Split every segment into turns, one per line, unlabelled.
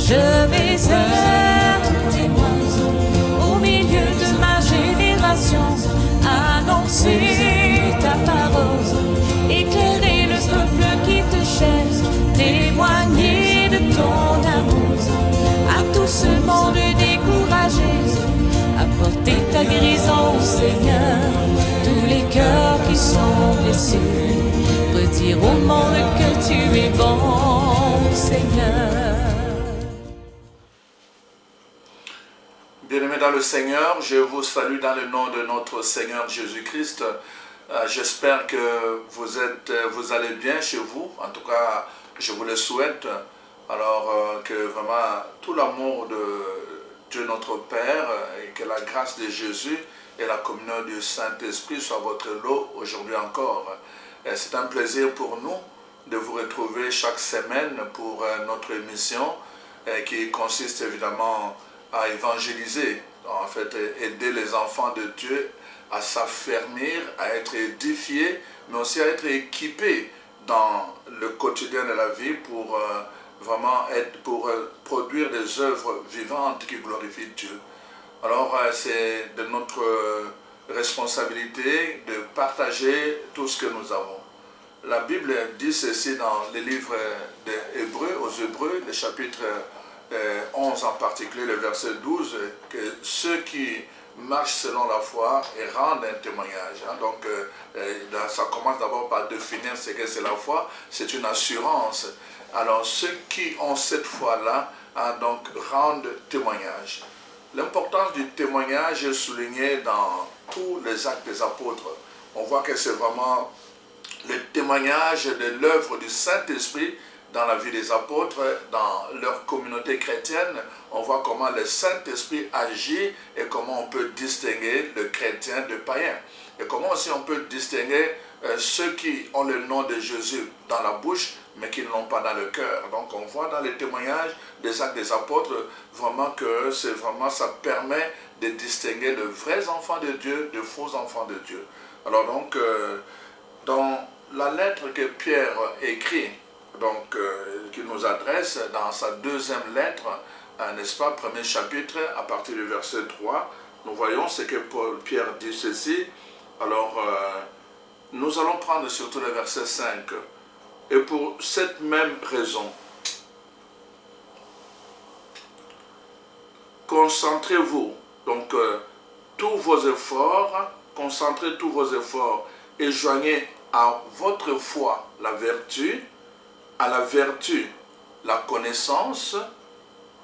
Je vais être témoin au milieu de ma génération, annoncer ta parole, éclairer le peuple qui te cherche, témoigner de ton amour à tout ce monde découragé, apporter ta guérison, Seigneur, tous les cœurs qui sont blessés, redire au monde que tu es bon, Seigneur.
Bien-aimés dans le Seigneur, je vous salue dans le nom de notre Seigneur Jésus-Christ. J'espère que vous allez bien chez vous. En tout cas, je vous le souhaite. Alors que vraiment tout l'amour de Dieu notre Père et que la grâce de Jésus et la communion du Saint-Esprit soient votre lot aujourd'hui encore. C'est un plaisir pour nous de vous retrouver chaque semaine pour notre émission qui consiste évidemment à évangéliser, en fait aider les enfants de Dieu à s'affermir, à être édifiés, mais aussi à être équipés dans le quotidien de la vie pour vraiment produire des œuvres vivantes qui glorifient Dieu. Alors c'est de notre responsabilité de partager tout ce que nous avons. La Bible dit ceci dans les livres des Hébreux, aux Hébreux, le chapitre 11 en particulier, le verset 12, que ceux qui marchent selon la foi et rendent un témoignage. Donc ça commence d'abord par définir ce que c'est la foi, c'est une assurance. Alors ceux qui ont cette foi-là, donc rendent témoignage. L'importance du témoignage est soulignée dans tous les actes des apôtres. On voit que c'est vraiment le témoignage de l'œuvre du Saint-Esprit dans la vie des apôtres, dans leur communauté chrétienne. On voit comment le Saint-Esprit agit et comment on peut distinguer le chrétien du païen. Et comment aussi on peut distinguer ceux qui ont le nom de Jésus dans la bouche, mais qui ne l'ont pas dans le cœur. Donc on voit dans les témoignages des actes des apôtres vraiment que ça permet de distinguer de vrais enfants de Dieu de faux enfants de Dieu. Alors donc, dans la lettre que Pierre écrit, donc qu'il nous adresse dans sa deuxième lettre, n'est-ce pas, premier chapitre, à partir du verset 3, nous voyons ce que Pierre dit ceci. Alors, nous allons prendre surtout le verset 5. Et pour cette même raison, concentrez-vous, donc concentrez tous vos efforts et joignez à votre foi la vertu, à la vertu la connaissance,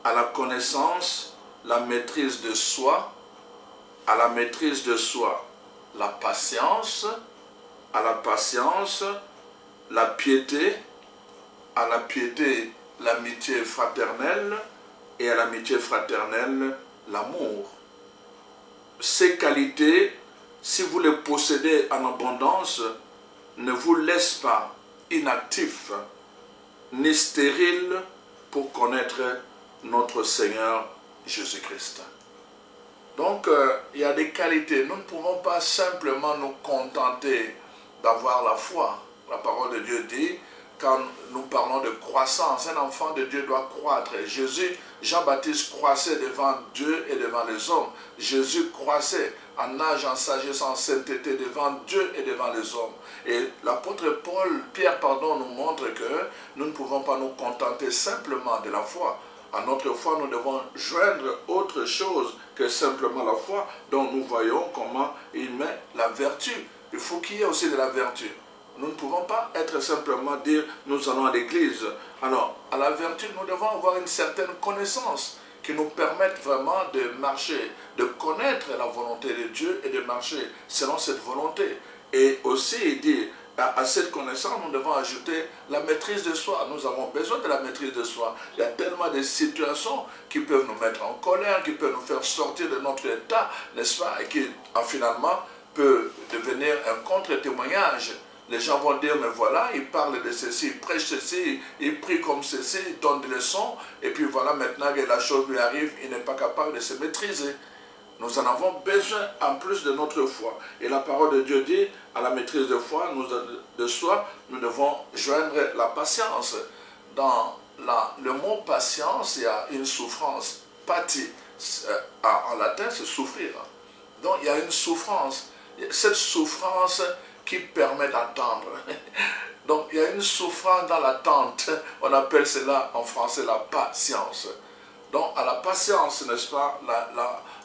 à la connaissance la maîtrise de soi, à la maîtrise de soi la patience, à la patience la piété, à la piété l'amitié fraternelle et à l'amitié fraternelle l'amour. Ces qualités, si vous les possédez en abondance, ne vous laissent pas inactifs ni stériles pour connaître notre Seigneur Jésus-Christ. Donc, il y a des qualités. Nous ne pouvons pas simplement nous contenter d'avoir la foi. La parole de Dieu dit, quand nous parlons de croissance, un enfant de Dieu doit croître. Jésus, Jean-Baptiste croissait devant Dieu et devant les hommes. Jésus croissait en âge, en sagesse, en sainteté devant Dieu et devant les hommes. Et l'apôtre Pierre, nous montre que nous ne pouvons pas nous contenter simplement de la foi. À notre foi, nous devons joindre autre chose que simplement la foi, dont nous voyons comment il met la vertu. Il faut qu'il y ait aussi de la vertu. Nous ne pouvons pas être simplement dire nous allons à l'église. Alors, à la vertu, nous devons avoir une certaine connaissance qui nous permette vraiment de marcher, de connaître la volonté de Dieu et de marcher selon cette volonté. Et aussi, il dit, à cette connaissance, nous devons ajouter la maîtrise de soi. Nous avons besoin de la maîtrise de soi. Il y a tellement de situations qui peuvent nous mettre en colère, qui peuvent nous faire sortir de notre état, n'est-ce pas, et qui, finalement, peut devenir un contre-témoignage. Les gens vont dire, mais voilà, il parle de ceci, il prêche ceci, il prie comme ceci, il donne des leçons, et puis voilà, maintenant que la chose lui arrive, il n'est pas capable de se maîtriser. Nous en avons besoin en plus de notre foi. Et la parole de Dieu dit, à la maîtrise de foi, de soi, nous devons joindre la patience. Dans le mot patience, il y a une souffrance. Pati, en latin, c'est souffrir. Donc il y a une souffrance. Cette souffrance qui permet d'attendre. Donc il y a une souffrance dans l'attente. On appelle cela en français la patience. Donc à la patience, n'est-ce pas,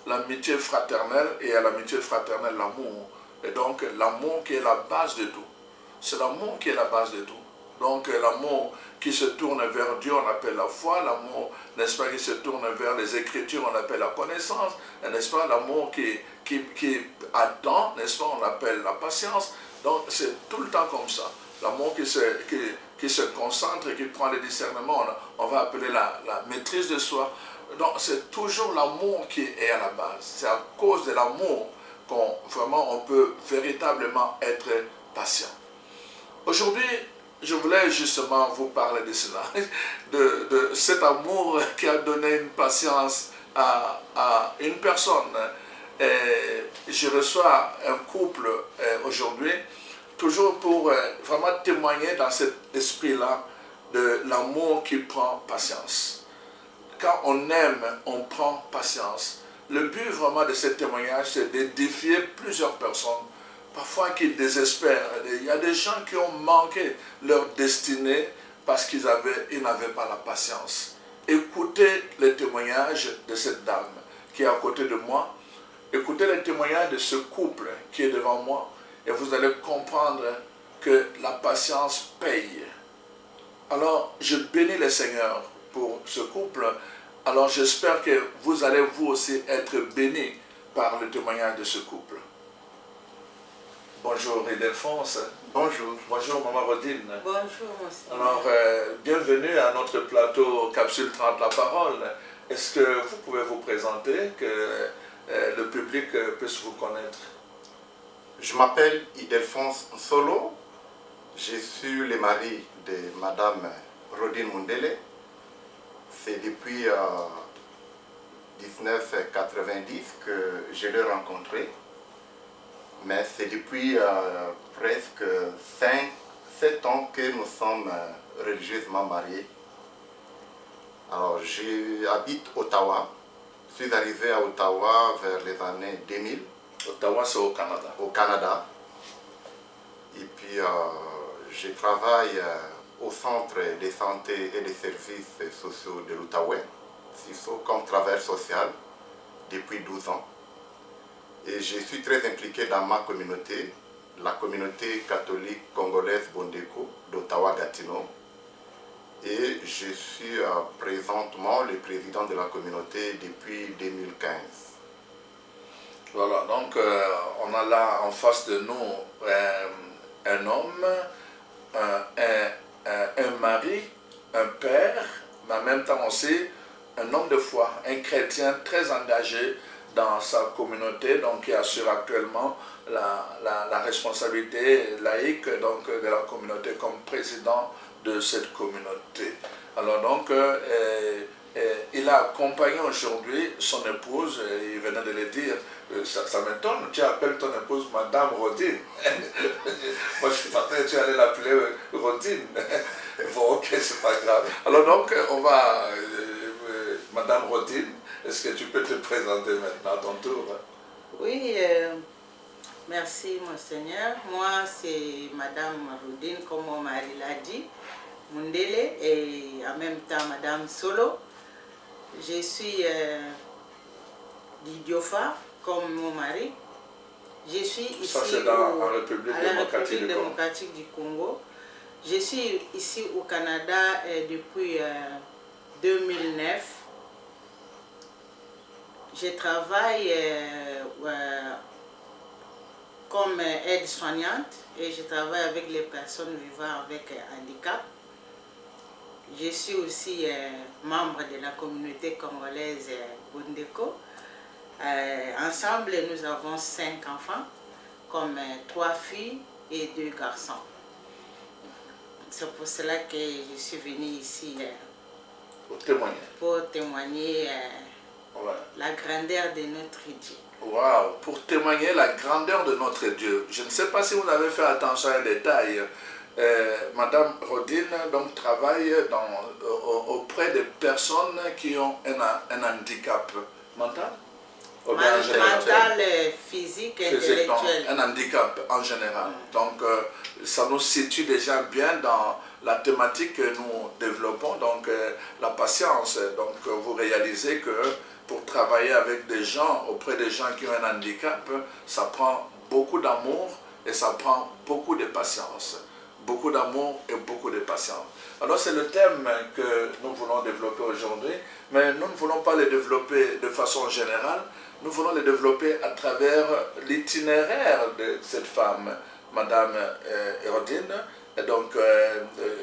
l'amitié fraternelle, et à l'amitié fraternelle l'amour. Et donc l'amour qui est la base de tout. C'est l'amour qui est la base de tout. Donc l'amour qui se tourne vers Dieu, on appelle la foi. L'amour, n'est-ce pas, qui se tourne vers les Écritures, on appelle la connaissance. N'est-ce pas, l'amour qui attend, n'est-ce pas, on appelle la patience. Donc c'est tout le temps comme ça. L'amour qui se concentre et qui prend le discernement, on va appeler la maîtrise de soi. Donc c'est toujours l'amour qui est à la base. C'est à cause de l'amour qu'on vraiment on peut véritablement être patient. Aujourd'hui, je voulais justement vous parler de cela, de cet amour qui a donné une patience à une personne. Et je reçois un couple aujourd'hui, toujours pour vraiment témoigner dans cet esprit-là de l'amour qui prend patience. Quand on aime, on prend patience. Le but vraiment de ce témoignage, c'est de défier plusieurs personnes, parfois qui désespèrent. Il y a des gens qui ont manqué leur destinée parce qu'ils n'avaient pas la patience. Écoutez le témoignage de cette dame qui est à côté de moi. Écoutez le témoignage de ce couple qui est devant moi et vous allez comprendre que la patience paye. Alors, je bénis le Seigneur pour ce couple. Alors, j'espère que vous allez vous aussi être bénis par le témoignage de ce couple. Bonjour Ildefonse.
Bonjour.
Bonjour Maman Rodine.
Bonjour monsieur.
Alors, bienvenue à notre plateau Capsule 30 La Parole. Est-ce que vous pouvez vous présenter, que le public puisse vous connaître?
Je m'appelle Ildefonse Solo. Je suis le mari de Madame Rodine Mundele. C'est depuis 1990 que je l'ai rencontré. Mais c'est depuis presque 7 ans que nous sommes religieusement mariés. Alors, j'habite Ottawa. Je suis arrivé à Ottawa vers les années 2000.
Ottawa, c'est au Canada.
Au Canada. Et puis, je travaille au Centre de santé et des services sociaux de l'Outaouais, comme travailleur social, depuis 12 ans. Et je suis très impliqué dans ma communauté, la communauté catholique congolaise Bondeko d'Ottawa-Gatineau. Et je suis présentement le président de la communauté depuis 2015.
Voilà, donc on a là en face de nous un homme, un mari, un père, mais en même temps aussi un homme de foi, un chrétien très engagé dans sa communauté, donc qui assure actuellement la responsabilité laïque donc, de la communauté comme président de cette communauté. Alors donc, il a accompagné aujourd'hui son épouse, il venait de le dire, ça m'étonne, tu appelles ton épouse Madame Rodine. Moi je suis parti, tu allais l'appeler Rodine. Bon, ok, c'est pas grave. Alors donc, on va, Madame Rodine, est-ce que tu peux te présenter maintenant à ton tour?
Oui, merci Monseigneur. Moi c'est Madame Rodine, comme mon mari l'a dit, Mundele, et en même temps Madame Solo. Je suis d'Idiofa, comme mon mari. Je suis ici
Ça, c'est dans la République
démocratique du Congo. Je suis ici au Canada depuis 2009. Je travaille comme aide-soignante et je travaille avec les personnes vivant avec handicap. Je suis aussi membre de la communauté congolaise Bondeko. Ensemble, nous avons 5 enfants, comme 3 filles et 2 garçons. C'est pour cela que je suis venue ici pour témoigner la grandeur de notre Dieu.
Wow, pour témoigner la grandeur de notre Dieu. Je ne sais pas si vous avez fait attention à un détail. Madame Rodine donc, travaille auprès des personnes qui ont un handicap mental ou bien en général,
mental, physique, intellectuel.
Un handicap en général. Donc, ça nous situe déjà bien dans la thématique que nous développons, donc la patience. Donc, vous réalisez que pour travailler avec des gens, auprès des gens qui ont un handicap, ça prend beaucoup d'amour et ça prend beaucoup de patience. Beaucoup d'amour et beaucoup de patience. Alors c'est le thème que nous voulons développer aujourd'hui, mais nous ne voulons pas le développer de façon générale, nous voulons le développer à travers l'itinéraire de cette femme, Madame Rodine. Et donc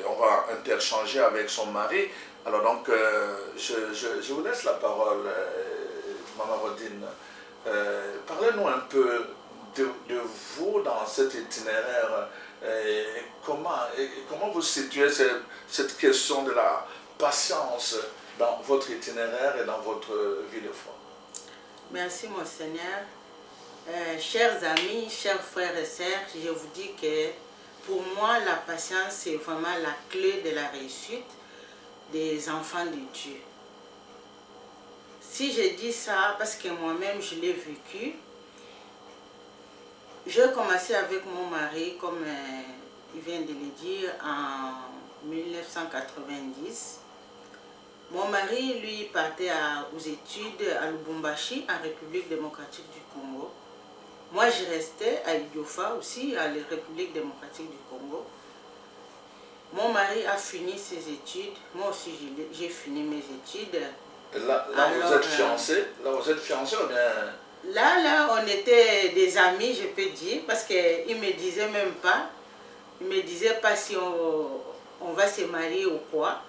on va interchanger avec son mari. Alors donc je vous laisse la parole, Maman Rodine. Parlez-nous un peu de vous dans cet itinéraire. Comment vous situez cette question de la patience dans votre itinéraire et dans votre vie de foi?
Merci mon Seigneur. Chers amis, chers frères et sœurs, je vous dis que pour moi la patience c'est vraiment la clé de la réussite des enfants de Dieu. Si je dis ça parce que moi-même je l'ai vécu, j'ai commencé avec mon mari, comme il vient de le dire, en 1990. Mon mari, lui, partait aux études à Lubumbashi, en République démocratique du Congo. Moi, je restais à Idiofa aussi, à la République démocratique du Congo. Mon mari a fini ses études, moi aussi j'ai fini mes études.
Là, vous êtes fiancés? Là, vous êtes fiancés ou bien...
Là, on était des amis, je peux dire, parce qu'il ne me disait même pas. Il ne me disait pas si on va se marier ou quoi.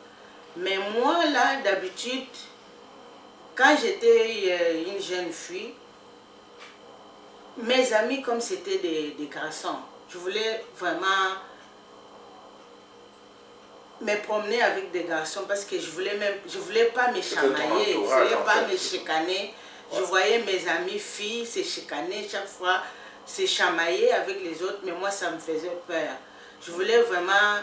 Mais moi, là, d'habitude, quand j'étais une jeune fille, mes amis, comme c'était des garçons, je voulais vraiment me promener avec des garçons parce que je voulais pas me chamailler, je voulais pas me chicaner. Je voyais mes amis filles se chicaner chaque fois, se chamailler avec les autres, mais moi ça me faisait peur. Je voulais vraiment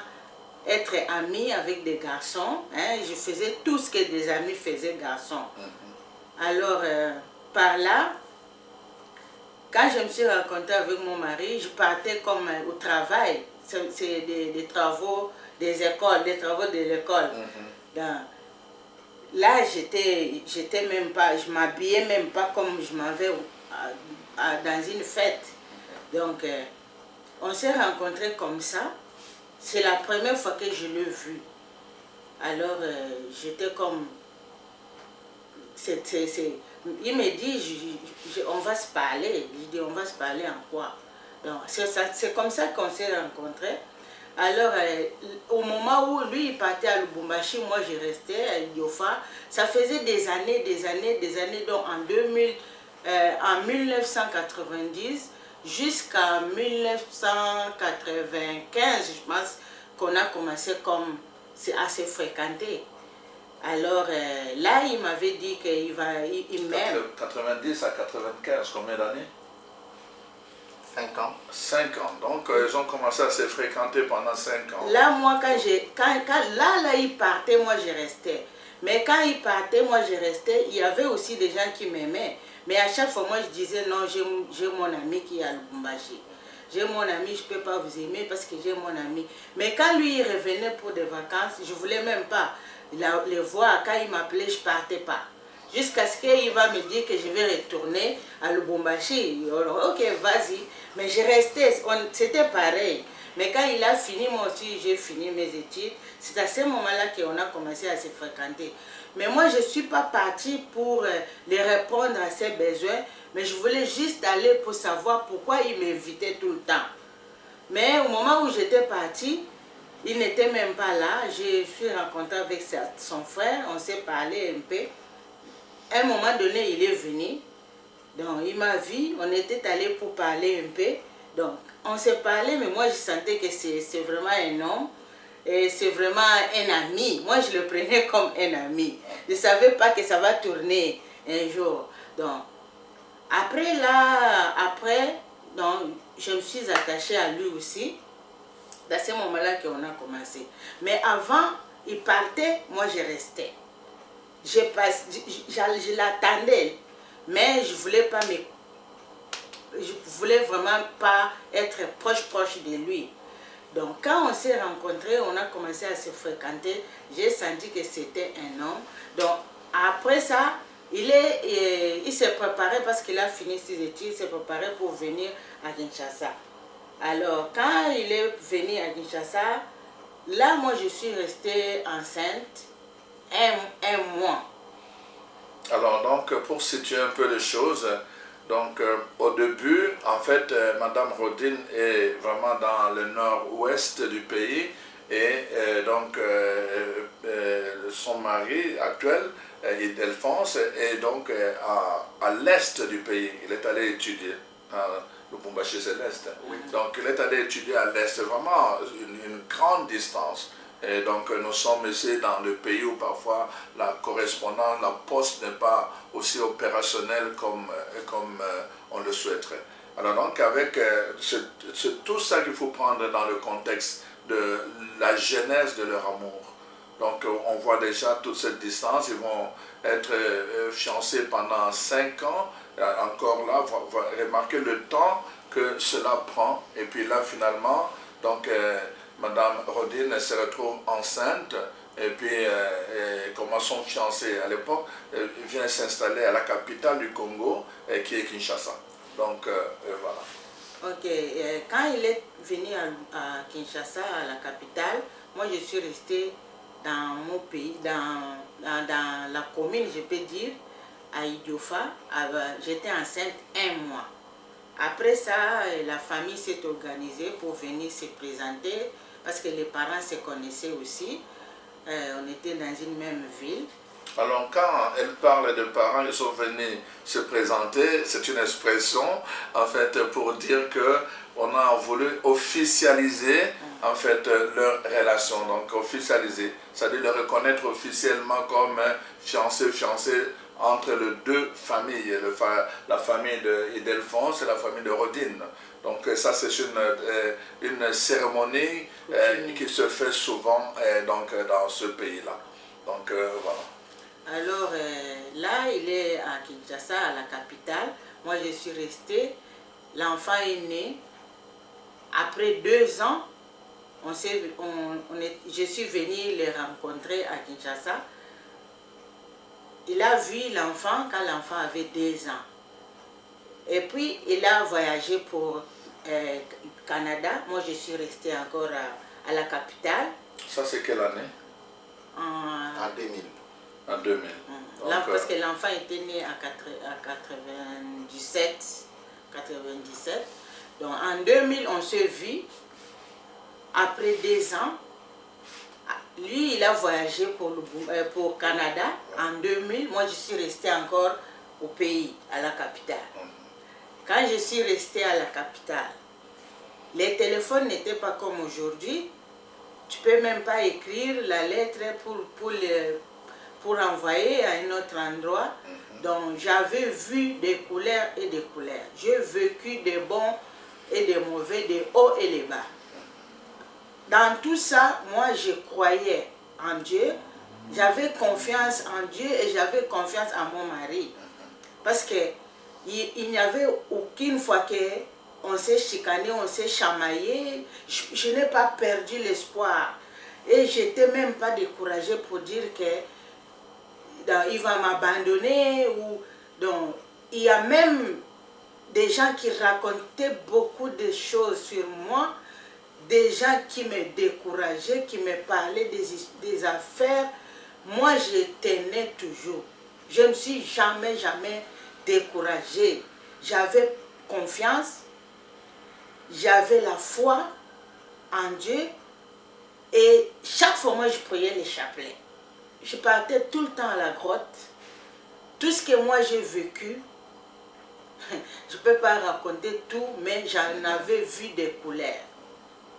être amie avec des garçons, hein. Je faisais tout ce que des amis faisaient garçons. Alors par là, quand je me suis rencontrée avec mon mari, je partais comme au travail, c'est des travaux des écoles, des travaux de l'école. Là, j'étais même pas, je m'habillais même pas comme je m'en vais dans une fête. Donc, on s'est rencontrés comme ça. C'est la première fois que je l'ai vu. Alors, j'étais comme... Il me dit, on va se parler. Je dis, on va se parler en quoi? C'est comme ça qu'on s'est rencontrés. Alors, au moment où lui il partait à Lubumbashi, moi je restais à Idiofa. Ça faisait des années, donc en 1990 jusqu'à 1995, je pense qu'on a commencé à se fréquenter. Alors là, il m'avait dit qu'il m'aime.
90 à 95, combien d'années?
5 ans.
5 ans. Donc, ils ont commencé à se fréquenter pendant 5 ans.
Là, moi, là, il partait, moi, je restais. Mais quand il partait, moi, je restais. Il y avait aussi des gens qui m'aimaient. Mais à chaque fois, moi, je disais, non, j'ai mon ami qui est à Lubumbashi. J'ai mon ami, je ne peux pas vous aimer parce que j'ai mon ami. Mais quand lui, il revenait pour des vacances, je ne voulais même pas les voir. Quand il m'appelait, je ne partais pas. Jusqu'à ce qu'il va me dire que je vais retourner à Lubumbashi. Alors, ok, vas-y. Mais je restais, c'était pareil. Mais quand il a fini, moi aussi, j'ai fini mes études. C'est à ce moment-là qu'on a commencé à se fréquenter. Mais moi, je ne suis pas partie pour les répondre à ses besoins. Mais je voulais juste aller pour savoir pourquoi il m'invitait tout le temps. Mais au moment où j'étais partie, il n'était même pas là. Je suis rencontrée avec son frère. On s'est parlé un peu. À un moment donné, il est venu, donc il m'a vu, on était allé pour parler un peu, donc on s'est parlé, mais moi je sentais que c'est vraiment un homme, et c'est vraiment un ami. Moi je le prenais comme un ami, je ne savais pas que ça va tourner un jour. Donc après, donc, je me suis attachée à lui aussi, Dans ce moment-là qu'on a commencé. Mais avant, il partait, moi je restais. Je l'attendais, mais je voulais vraiment pas être proche de lui. Donc quand on s'est rencontrés, on a commencé à se fréquenter, j'ai senti que c'était un homme. Donc après ça, il s'est préparé parce qu'il a fini ses études, il s'est préparé pour venir à Kinshasa. Alors quand il est venu à Kinshasa, là moi je suis restée enceinte un mois.
Alors donc pour situer un peu les choses, donc au début en fait Madame Rodine est vraiment dans le nord-ouest du pays et donc son mari actuel Ildefonse est donc à l'est du pays. Il est allé étudier. Lubumbashi c'est l'est. Oui. Donc il est allé étudier à l'est. C'est vraiment une grande distance. Et donc nous sommes ici dans le pays où parfois la correspondance, la poste n'est pas aussi opérationnelle comme on le souhaiterait. Alors donc avec c'est tout ça qu'il faut prendre dans le contexte de la genèse de leur amour. Donc on voit déjà toute cette distance, ils vont être fiancés pendant 5 ans, encore là, remarquez le temps que cela prend, et puis là finalement, donc Madame Rodine se retrouve enceinte, et puis comme son fiancé à l'époque, vient s'installer à la capitale du Congo, qui est Kinshasa. Donc voilà.
Ok, quand il est venu à Kinshasa, à la capitale, moi je suis restée dans mon pays, dans la commune, je peux dire, à Idiofa. J'étais enceinte 1 mois. Après ça, la famille s'est organisée pour venir se présenter, parce que les parents se connaissaient aussi. On était dans une même ville.
Alors quand elle parle de parents, ils sont venus se présenter, c'est une expression en fait pour dire que on a voulu officialiser en fait leur relation, donc officialiser, c'est-à-dire le reconnaître officiellement comme fiancé entre les deux familles, la famille d'Ildefonse et la famille de Rodine. Donc ça c'est une cérémonie qui se fait souvent donc, dans ce pays-là. Donc voilà.
Alors là, il est à Kinshasa, à la capitale. Moi, je suis restée. L'enfant est né. Après 2 ans, je suis venue les rencontrer à Kinshasa. Il a vu l'enfant quand l'enfant avait 2 ans. Et puis, il a voyagé pour Canada. Moi, je suis restée encore à la capitale.
Ça, c'est quelle année?
En 2000.
En 2000.
Là, parce que l'enfant était né à 97. Donc en 2000, on se vit. Après 2 ans, lui, il a voyagé pour Canada en 2000. Moi, je suis restée encore au pays, à la capitale. Quand je suis restée à la capitale, les téléphones n'étaient pas comme aujourd'hui. Tu ne peux même pas écrire la lettre pour envoyer à un autre endroit. Donc j'avais vu des couleurs et des couleurs. J'ai vécu des bons et des mauvais, des hauts et des bas. Dans tout ça, moi je croyais en Dieu. J'avais confiance en Dieu et j'avais confiance en mon mari. Parce qu'il n'y avait aucune fois qu'on s'est chicané, on s'est chamaillé. Je n'ai pas perdu l'espoir. Et je n'étais même pas découragée pour dire que il va m'abandonner. Donc, il y a même des gens qui racontaient beaucoup de choses sur moi, des gens qui me décourageaient, qui me parlaient des affaires. Moi, je tenais toujours. Je ne me suis jamais découragée. J'avais confiance, j'avais la foi en Dieu et chaque fois, moi, je priais les chapelets. Je partais tout le temps à la grotte. Tout ce que moi j'ai vécu, je ne peux pas raconter tout, mais j'en avais vu des couleurs.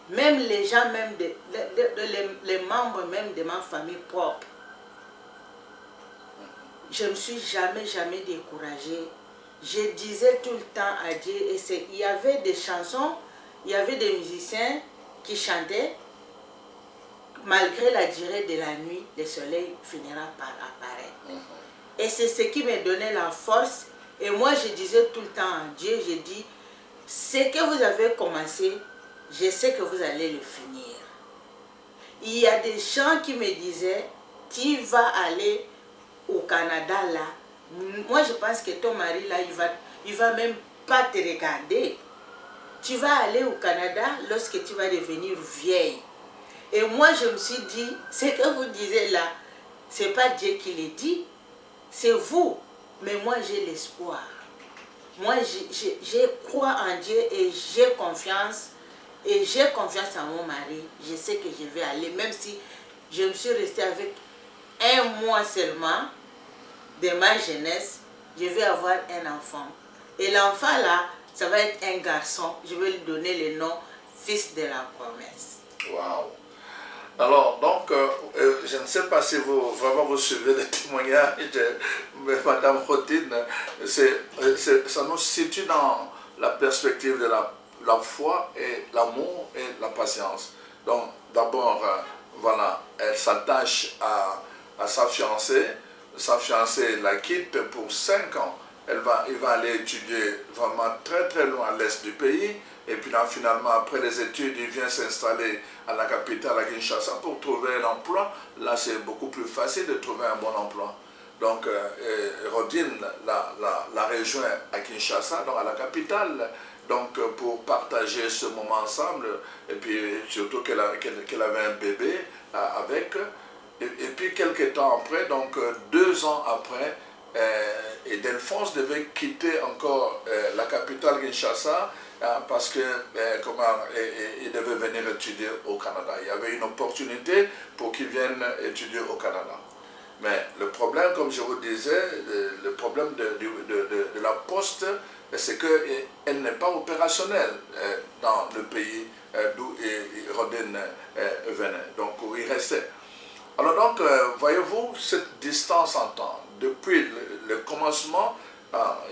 Même les gens, même les membres même de ma famille propre. Je ne me suis jamais découragée. Je disais tout le temps à Dieu, et il y avait des chansons, il y avait des musiciens qui chantait, malgré la durée de la nuit, le soleil finira par apparaître. Et c'est ce qui me donnait la force. Et moi, je disais tout le temps à Dieu, je dis, ce que vous avez commencé, je sais que vous allez le finir. Il y a des gens qui me disaient, tu vas aller au Canada là. Moi, je pense que ton mari là, il va même pas te regarder. Tu vas aller au Canada lorsque tu vas devenir vieille. Et moi, je me suis dit, ce que vous disiez là, c'est pas Dieu qui le dit, c'est vous. Mais moi, j'ai l'espoir. Moi, je crois en Dieu et j'ai confiance. Et j'ai confiance en mon mari. Je sais que je vais aller, même si je me suis restée avec 1 mois seulement de ma jeunesse, je vais avoir un enfant. Et l'enfant là, ça va être un garçon. Je vais lui donner le nom fils de la promesse.
Waouh! Alors, donc, je ne sais pas si vous vraiment vous suivez les témoignages de Madame Rodine. Ça nous situe dans la perspective de la foi et l'amour et la patience. Donc, d'abord, voilà, elle s'attache à sa fiancée. Sa fiancée la quitte pour 5 ans. Il va aller étudier vraiment très très loin à l'est du pays. Et puis là, finalement, après les études, il vient s'installer à la capitale, à Kinshasa, pour trouver un emploi. Là, c'est beaucoup plus facile de trouver un bon emploi. Donc, Rodine la rejoint à Kinshasa, donc à la capitale, donc pour partager ce moment ensemble. Et puis, surtout qu'elle avait un bébé avec. Et puis, quelques temps après, donc 2 ans après, et Delphonse devait quitter encore la capitale Kinshasa parce que il devait venir étudier au Canada. Il y avait une opportunité pour qu'il vienne étudier au Canada. Mais le problème, comme je vous disais, le problème de la poste, c'est qu'elle n'est pas opérationnelle dans le pays d'où Rodine venait, donc où il restait. Alors donc, voyez-vous, cette distance en temps, depuis le commencement,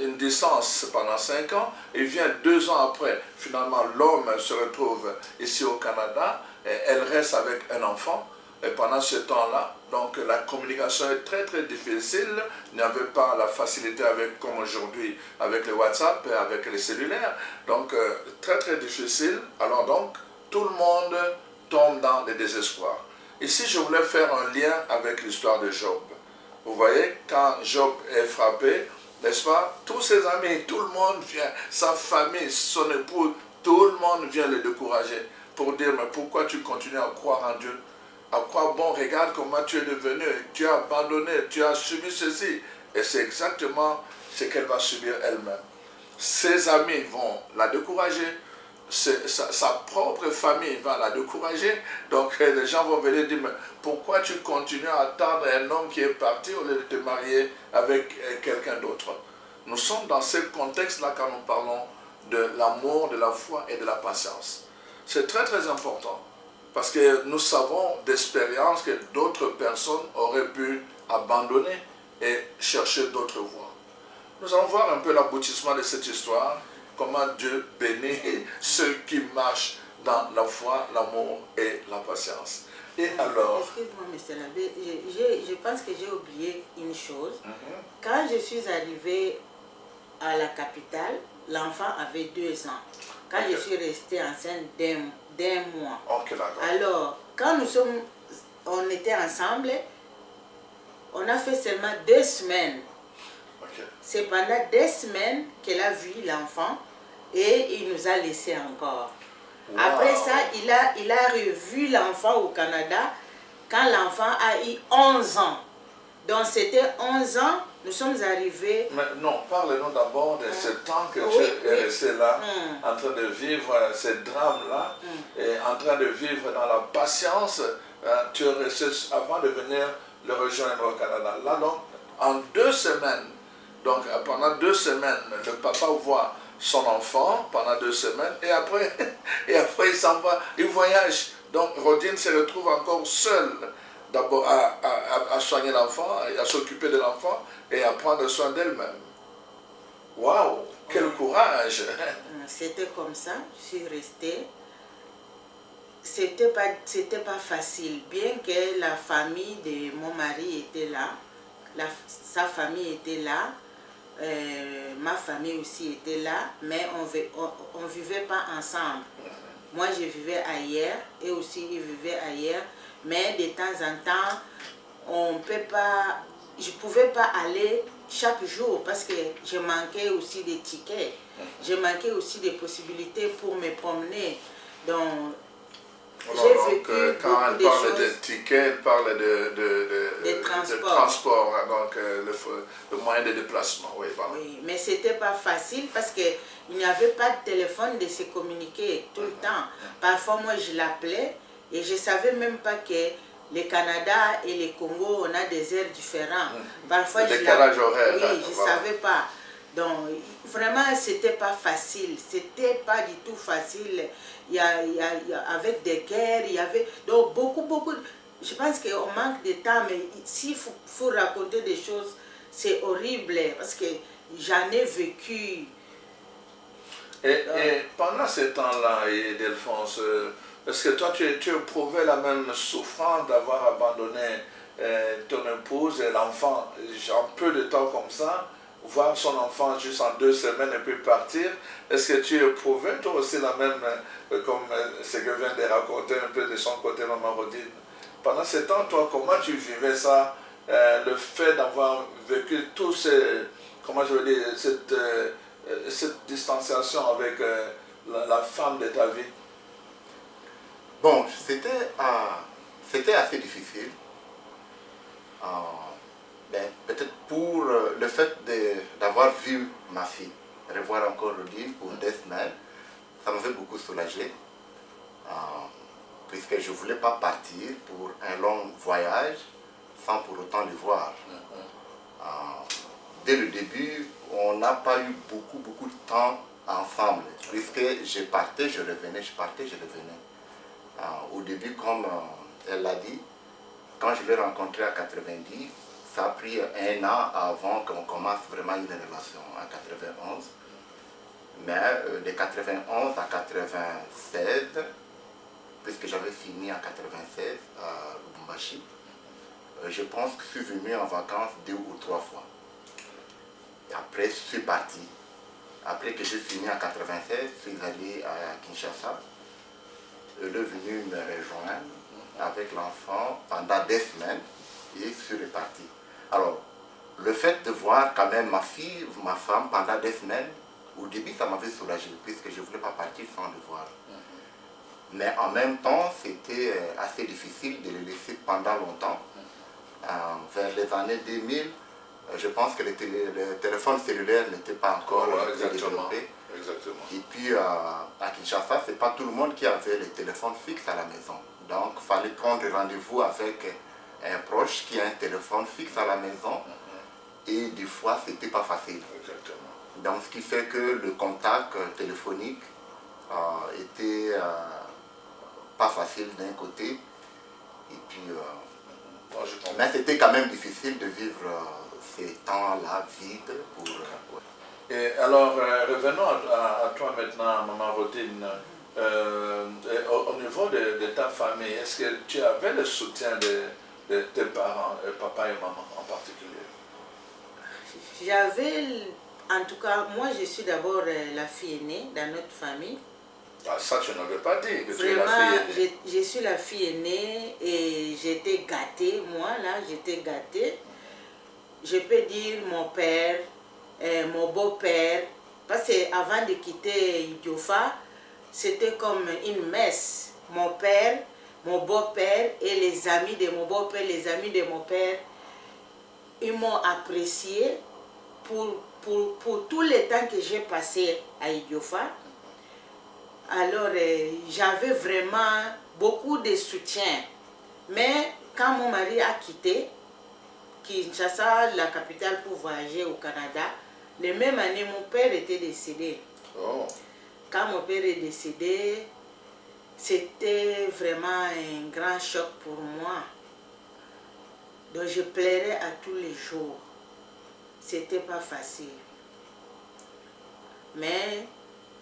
une distance pendant 5 ans, il vient 2 ans après, finalement l'homme se retrouve ici au Canada, et elle reste avec un enfant, et pendant ce temps-là, donc la communication est très très difficile, il n'y avait pas la facilité comme aujourd'hui avec les WhatsApp et avec les cellulaires, donc très très difficile, alors donc tout le monde tombe dans le désespoir. Ici, je voulais faire un lien avec l'histoire de Job. Vous voyez, quand Job est frappé, n'est-ce pas, tous ses amis, tout le monde vient, sa famille, son épouse, tout le monde vient le décourager pour dire, mais pourquoi tu continues à croire en Dieu? À quoi bon, regarde comment tu es devenu, tu as abandonné, tu as subi ceci. Et c'est exactement ce qu'elle va subir elle-même. Ses amis vont la décourager. Sa propre famille va la décourager. Donc les gens vont venir dire, mais pourquoi tu continues à attendre un homme qui est parti au lieu de te marier avec quelqu'un d'autre? Nous sommes dans ce contexte-là quand nous parlons de l'amour, de la foi et de la patience. C'est très très important parce que nous savons d'expérience que d'autres personnes auraient pu abandonner et chercher d'autres voies. Nous allons voir un peu l'aboutissement de cette histoire. Comment Dieu bénit ceux qui marchent dans la foi, l'amour et la patience. Et alors...
Excuse-moi, M. l'abbé, je pense que j'ai oublié une chose. Quand je suis arrivée à la capitale, l'enfant avait 2 ans. Quand je suis restée enceinte d'un mois. Alors, quand on était ensemble, on a fait seulement 2 semaines. C'est pendant 2 semaines qu'elle a vu l'enfant et il nous a laissé encore. Wow. Après ça, il a revu l'enfant au Canada quand l'enfant a eu 11 ans. Donc c'était 11 ans, nous sommes arrivés...
Mais non, parlez-nous d'abord de ce temps que tu es resté là, en train de vivre ces drames-là, et en train de vivre dans la patience. Tu es resté avant de venir le rejoindre au Canada. Là donc, en 2 semaines, donc pendant 2 semaines, le papa voit son enfant pendant 2 semaines et après il s'en va, il voyage. Donc Rodine se retrouve encore seule, d'abord à soigner l'enfant, à s'occuper de l'enfant et à prendre soin d'elle-même. Waouh, quel courage!
C'était comme ça, je suis restée. c'était pas facile, bien que la famille de mon mari était là, sa famille était là, ma famille aussi était là, mais on vivait pas ensemble. Moi je vivais ailleurs et aussi il vivait ailleurs, mais de temps en temps je pouvais pas aller chaque jour parce que je manquais aussi des tickets, je manquais aussi des possibilités pour me promener. Donc
quand elle parle de tickets, elle parle de transport, donc le moyen de déplacement. Oui,
oui, mais ce n'était pas facile parce qu'il n'y avait pas de téléphone de se communiquer tout le temps. Parfois, moi, je l'appelais et je ne savais même pas que le Canada et le Congo, on a des heures différentes. Parfois,
le décalage horaire.
Oui, je ne savais pas. Donc, vraiment, ce n'était pas facile. Ce n'était pas du tout facile. Avec des guerres, il y avait donc beaucoup. Je pense qu'on manque de temps, mais s'il faut raconter des choses, c'est horrible parce que j'en ai vécu.
Et pendant ce temps-là, Delphonse, est-ce que toi, tu éprouvais la même souffrance d'avoir abandonné ton épouse et l'enfant en peu de temps comme ça, voir son enfant juste en 2 semaines et puis partir? Est-ce que tu éprouvais toi aussi la même, comme ce que vient de raconter un peu de son côté, maman Rodine? Pendant ce temps, toi, comment tu vivais ça, le fait d'avoir vécu tout comment je veux dire, cette distanciation avec la femme de ta vie?
Bon, c'était assez difficile. Peut-être pour le fait d'avoir vu ma fille, revoir encore Rodine pour 2 semaines, ça m'avait beaucoup soulagé, puisque je ne voulais pas partir pour un long voyage sans pour autant le voir. Dès le début, on n'a pas eu beaucoup de temps ensemble, puisque je partais, je revenais, je partais, je revenais. Au début, comme elle l'a dit, quand je l'ai rencontré à 90, ça a pris 1 an avant qu'on commence vraiment une relation, en 91. Mais de 91 à 96, puisque j'avais fini en 96 à Lubumbashi, je pense que je suis venu en vacances 2 ou 3 fois. Et après, je suis parti. Après que j'ai fini en 96, je suis allé à Kinshasa. Elle est venue me rejoindre avec l'enfant pendant 2 semaines et je suis reparti. Alors, le fait de voir quand même ma fille, ma femme pendant 2 semaines, au début ça m'avait soulagé puisque je ne voulais pas partir sans le voir. Mais en même temps, c'était assez difficile de le laisser pendant longtemps. Vers les années 2000, je pense que le téléphone cellulaire n'était pas encore développé.
Exactement.
Et puis à Kinshasa, ce n'est pas tout le monde qui avait le téléphone fixe à la maison. Donc il fallait prendre rendez-vous avec un proche qui a un téléphone fixe à la maison. Et des fois, ce n'était pas facile.
Exactement.
Donc ce qui fait que le contact téléphonique était pas facile d'un côté. Et puis, mais c'était quand même difficile de vivre ces temps-là vides.
Et alors, revenons à toi maintenant, maman Rodine. Au niveau de ta famille, est-ce que tu avais le soutien de tes parents, papa et maman en particulier?
J'avais, en tout cas, moi je suis d'abord la fille aînée dans notre famille.
Ah, ça tu n'avais pas dit que
Vraiment,
tu es la fille aînée.
Je suis la fille aînée et j'étais gâtée, moi là, j'étais gâtée. Je peux dire mon père, mon beau-père, parce qu'avant de quitter Idiofa, c'était comme une messe. Mon père, mon beau-père et les amis de mon beau-père, les amis de mon père, ils m'ont apprécié pour tout le temps que j'ai passé à Idiofa. Alors, j'avais vraiment beaucoup de soutien. Mais quand mon mari a quitté Kinshasa, la capitale, pour voyager au Canada, la même année, mon père était décédé.
Oh.
Quand mon père est décédé, c'était vraiment un grand choc pour moi. Donc je pleurais à tous les jours. C'était pas facile. Mais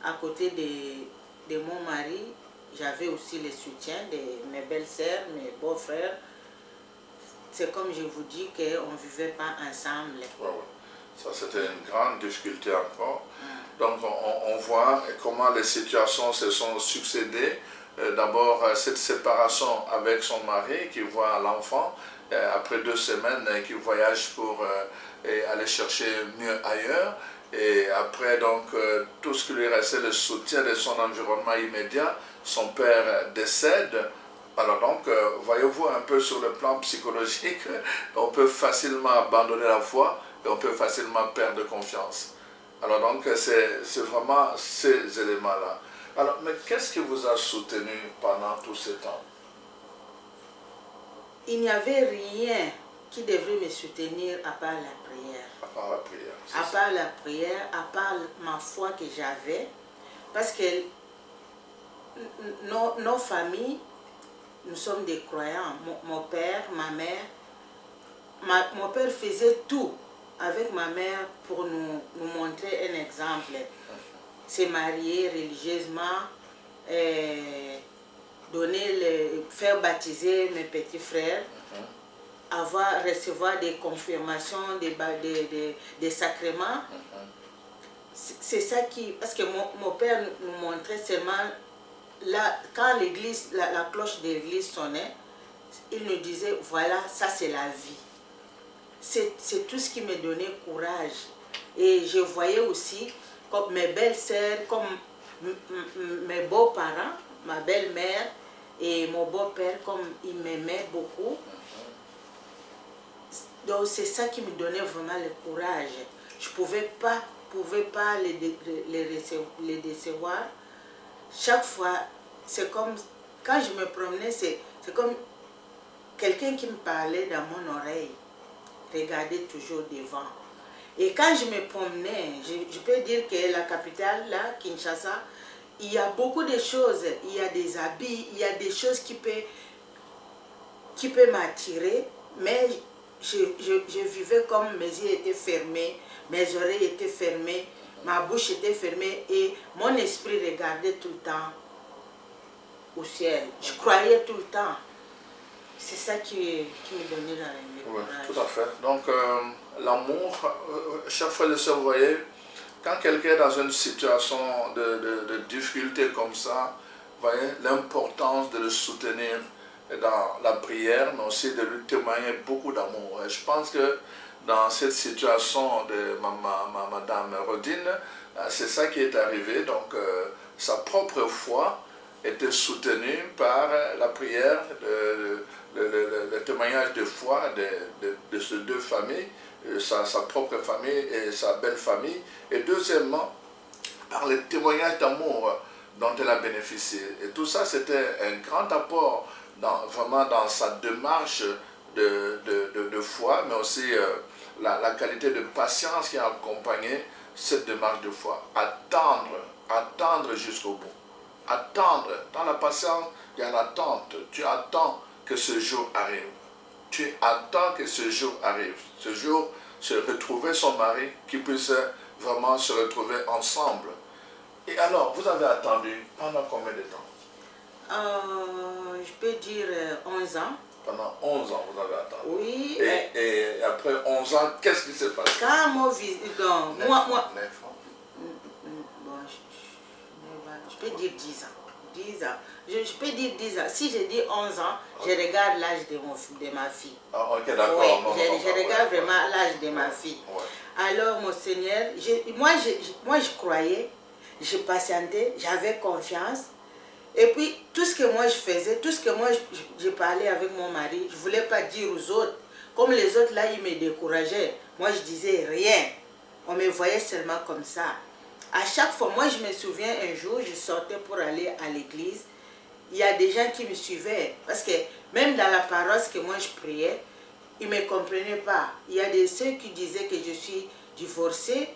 à côté de mon mari, j'avais aussi le soutien de mes belles-sœurs, mes beaux-frères. C'est comme je vous dis qu'on ne vivait pas ensemble.
Ouais, ouais. Ça, c'était une grande difficulté encore. Donc, on voit comment les situations se sont succédées. D'abord, cette séparation avec son mari qui voit l'enfant. Après 2 semaines, qui voyage pour aller chercher mieux ailleurs. Et après, donc, tout ce qui lui restait, le soutien de son environnement immédiat, son père décède. Alors donc, voyez-vous un peu sur le plan psychologique, on peut facilement abandonner la foi et on peut facilement perdre confiance. Alors donc, c'est vraiment ces éléments-là. Alors, mais qu'est-ce qui vous a soutenu pendant tout ce temps?
Il n'y avait rien qui devrait me soutenir à part la prière.
À part la prière.
À part la prière, à part ma foi que j'avais. Parce que nos familles, nous sommes des croyants. Mon père, ma mère, mon père faisait tout avec ma mère pour nous montrer un exemple. Se marier religieusement, faire baptiser mes petits frères, recevoir des confirmations, des sacrements. C'est ça qui... Parce que mon père nous montrait seulement... Là, quand l'église, la cloche de l'église sonnait, il nous disait, voilà, ça c'est la vie. C'est tout ce qui me donnait courage. Et je voyais aussi, comme mes belles-sœurs, comme mes beaux-parents, ma belle-mère et mon beau-père, comme ils m'aimaient beaucoup. Donc c'est ça qui me donnait vraiment le courage. Je ne pouvais pas les décevoir. Chaque fois, c'est comme, quand je me promenais, c'est comme quelqu'un qui me parlait dans mon oreille. Regardez toujours devant. Et quand je me promenais, je peux dire que la capitale, là, Kinshasa, il y a beaucoup de choses. Il y a des habits, il y a des choses qui peuvent m'attirer, mais je vivais comme mes yeux étaient fermés, mes oreilles étaient fermées, ma bouche était fermée et mon esprit regardait tout le temps au ciel. Je croyais tout le temps. C'est ça qui me donnait le courage.
Oui, tout à fait. Donc, l'amour, chaque fois le soeur, vous voyez, quand quelqu'un est dans une situation de difficulté comme ça, vous voyez, l'importance de le soutenir dans la prière, mais aussi de lui témoigner beaucoup d'amour. Et je pense que dans cette situation de Madame Rodine, c'est ça qui est arrivé. Donc, sa propre foi était soutenue par la prière, le témoignage de foi de ces 2 familles, sa propre famille et sa belle famille. Et deuxièmement, par le témoignage d'amour dont elle a bénéficié. Et tout ça, c'était un grand apport vraiment dans sa démarche de foi, mais aussi la qualité de patience qui a accompagné cette démarche de foi. Attendre jusqu'au bout. Attendre. Dans la patience, il y a l'attente. Tu attends que ce jour arrive. Tu attends que ce jour arrive. Ce jour, se retrouver son mari, qui puisse vraiment se retrouver ensemble. Et alors, vous avez attendu pendant combien de temps?
Je peux dire 11 ans.
Pendant 11 ans, vous avez attendu.
Oui.
Et après 11 ans, qu'est-ce qui s'est passé?
Quand moi, bon, je peux dire 10 ans. 10 ans. Je peux dire 10 ans. Si je dis 11 ans, je regarde l'âge de ma fille.
Ah, ok, d'accord.
Oui, je regarde vraiment l'âge de ma fille. Ouais. Alors, mon Seigneur, moi, je croyais, je patientais, j'avais confiance. Et puis, tout ce que moi je faisais, tout ce que moi je parlais avec mon mari, je ne voulais pas dire aux autres. Comme les autres, là, ils me décourageaient. Moi, je disais rien. On me voyait seulement comme ça. À chaque fois, moi, je me souviens, un jour, je sortais pour aller à l'église. Il y a des gens qui me suivaient. Parce que même dans la paroisse que moi, je priais, ils ne me comprenaient pas. Il y a ceux qui disaient que je suis divorcée,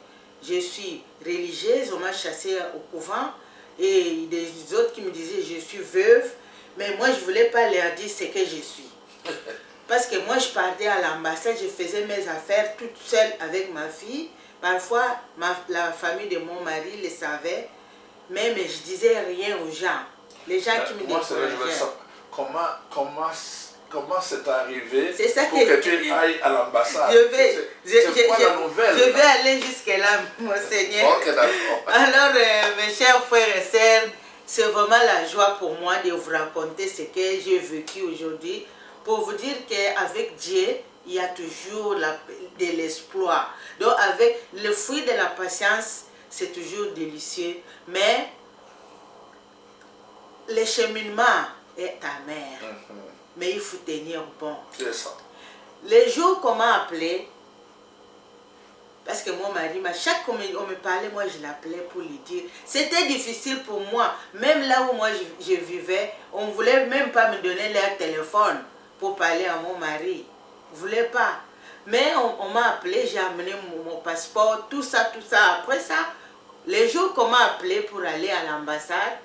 je suis religieuse, on m'a chassée au couvent. Et des autres qui me disaient je suis veuve, mais moi je ne voulais pas leur dire ce que je suis. Parce que moi je partais à l'ambassade, je faisais mes affaires toute seule avec ma fille. Parfois la famille de mon mari le savait, mais je ne disais rien aux gens. Les gens qui me
Moi, c'est vrai, je veux
décourageaient.
savoir comment c'est arrivé
C'est ça
pour
que
que tu ailles à l'ambassade.
Je
quoi la nouvelle?
Je vais aller jusque-là, Monseigneur.
Ok, d'accord.
Alors, mes chers frères et sœurs, c'est vraiment la joie pour moi de vous raconter ce que j'ai vécu aujourd'hui, pour vous dire qu'avec Dieu, il y a toujours de l'espoir. Donc, avec le fruit de la patience, c'est toujours délicieux, mais le cheminement est amer. Mais il faut tenir bon.
C'est ça.
Les jours qu'on m'a appelé, parce que mon mari, chaque fois qu'on me parlait, moi je l'appelais pour lui dire. C'était difficile pour moi. Même là où moi je vivais, on ne voulait même pas me donner leur téléphone pour parler à mon mari. On ne voulait pas. Mais on m'a appelé, j'ai amené mon passeport, tout ça, tout ça. Après ça, les jours qu'on m'a appelé pour aller à l'ambassade,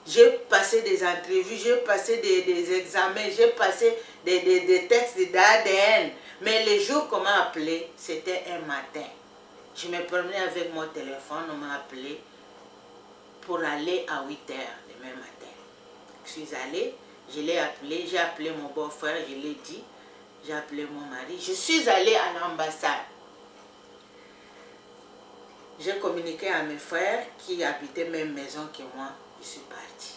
j'ai passé des entrevues, j'ai passé des examens, j'ai passé des tests d'ADN. Mais les jours qu'on m'a appelé, c'était un matin. Je me promenais avec mon téléphone, on m'a appelé pour aller à 8 h le même matin. Je suis allée, je l'ai appelé, j'ai appelé mon beau-frère, je l'ai dit, j'ai appelé mon mari. Je suis allée à l'ambassade. J'ai communiqué à mes frères qui habitaient même maison que moi. Je suis partie.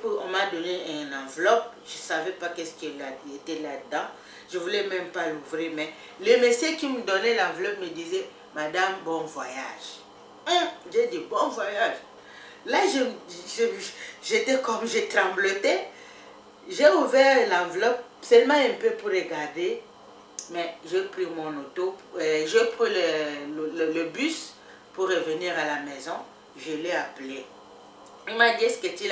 On m'a donné une enveloppe. Je ne savais pas qu'est-ce qui était là-dedans. Je ne voulais même pas l'ouvrir. Mais le monsieur qui me donnait l'enveloppe me disait, Madame, bon voyage. J'ai dit, bon voyage. Là, j'étais comme, j'ai trembloté. J'ai ouvert l'enveloppe seulement un peu pour regarder. Mais j'ai pris mon auto, j'ai pris le bus pour revenir à la maison. Je l'ai appelé. Il m'a dit, est-ce que tu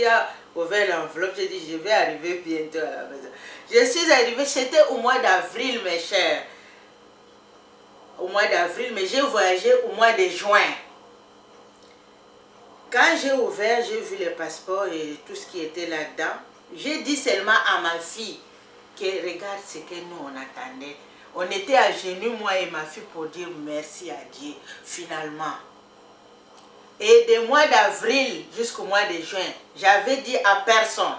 as ouvert l'enveloppe? J'ai dit, je vais arriver bientôt à la maison. Je suis arrivée, c'était au mois d'avril, mes chers. Au mois d'avril, mais j'ai voyagé au mois de juin. Quand j'ai ouvert, j'ai vu le passeport et tout ce qui était là-dedans. J'ai dit seulement à ma fille que regarde ce que nous on attendait. On était à genoux, moi et ma fille, pour dire merci à Dieu, finalement. Et du mois d'avril jusqu'au mois de juin, j'avais dit à personne.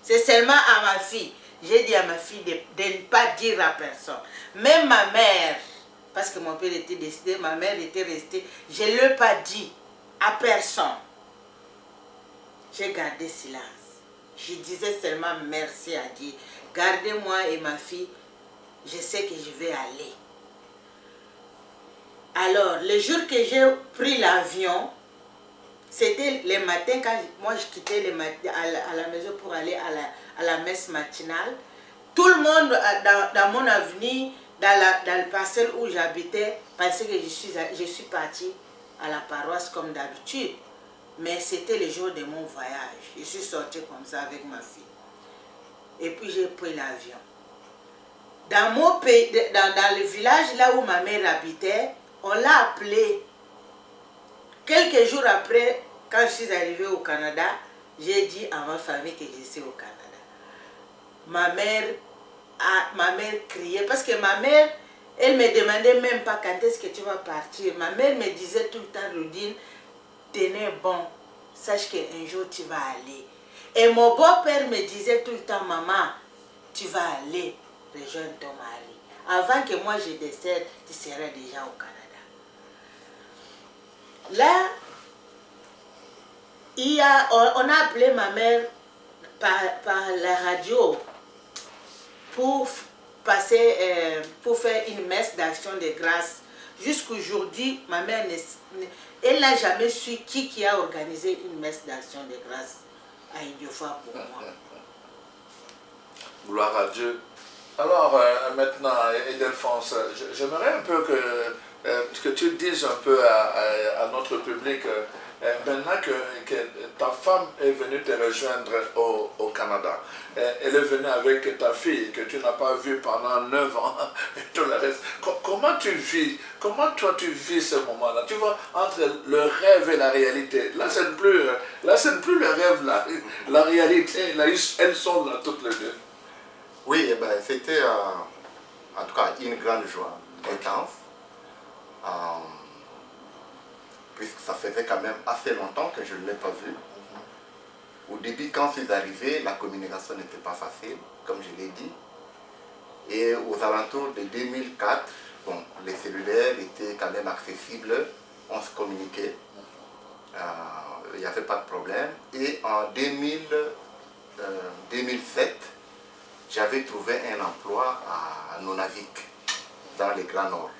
C'est seulement à ma fille. J'ai dit à ma fille de ne pas dire à personne. Même ma mère, parce que mon père était décédé, ma mère était restée, je ne l'ai pas dit à personne. J'ai gardé silence. Je disais seulement merci à Dieu. Gardez-moi et ma fille, je sais que je vais aller. Alors, le jour que j'ai pris l'avion, c'était le matin, quand moi je quittais à la maison pour aller à la messe matinale. Tout le monde dans mon avenue, dans le parcelle où j'habitais, pensait que je suis partie à la paroisse comme d'habitude. Mais c'était le jour de mon voyage. Je suis sortie comme ça avec ma fille. Et puis j'ai pris l'avion. Dans mon pays, dans le village là où ma mère habitait, on l'a appelé. Quelques jours après, quand je suis arrivée au Canada, j'ai dit à ma famille que je suis au Canada. Ma mère criait parce que ma mère, elle me demandait même pas quand est-ce que tu vas partir. Ma mère me disait tout le temps, Rudine, tenez bon, sache qu'un jour tu vas aller. Et mon beau-père me disait tout le temps, maman, tu vas aller rejoindre ton mari. Avant que moi je décède, tu serais déjà au Canada. Là, on a appelé ma mère par la radio pour faire une messe d'action de grâce. Jusqu'aujourd'hui, ma mère elle n'a jamais su qui a organisé une messe d'action de grâce à Idiofa pour moi.
Gloire à Dieu. Alors, maintenant, Edelphonse, j'aimerais un peu que tu dises un peu à notre public, maintenant que ta femme est venue te rejoindre au Canada, elle est venue avec ta fille que tu n'as pas vue pendant 9 ans, et tout le reste. Comment tu vis, comment toi tu vis ce moment-là? Tu vois, entre le rêve et la réalité, là ce n'est plus le rêve, là, la réalité, là, elles sont là toutes les deux.
Oui, eh ben, c'était en tout cas une grande joie, intense, puisque ça faisait quand même assez longtemps que je ne l'ai pas vue. Au début, quand je suis arrivé, la communication n'était pas facile, comme je l'ai dit. Et aux alentours de 2004, bon, les cellulaires étaient quand même accessibles, on se communiquait, il n'y avait pas de problème. Et en 2007, j'avais trouvé un emploi à Nunavik, dans les Grands Nord.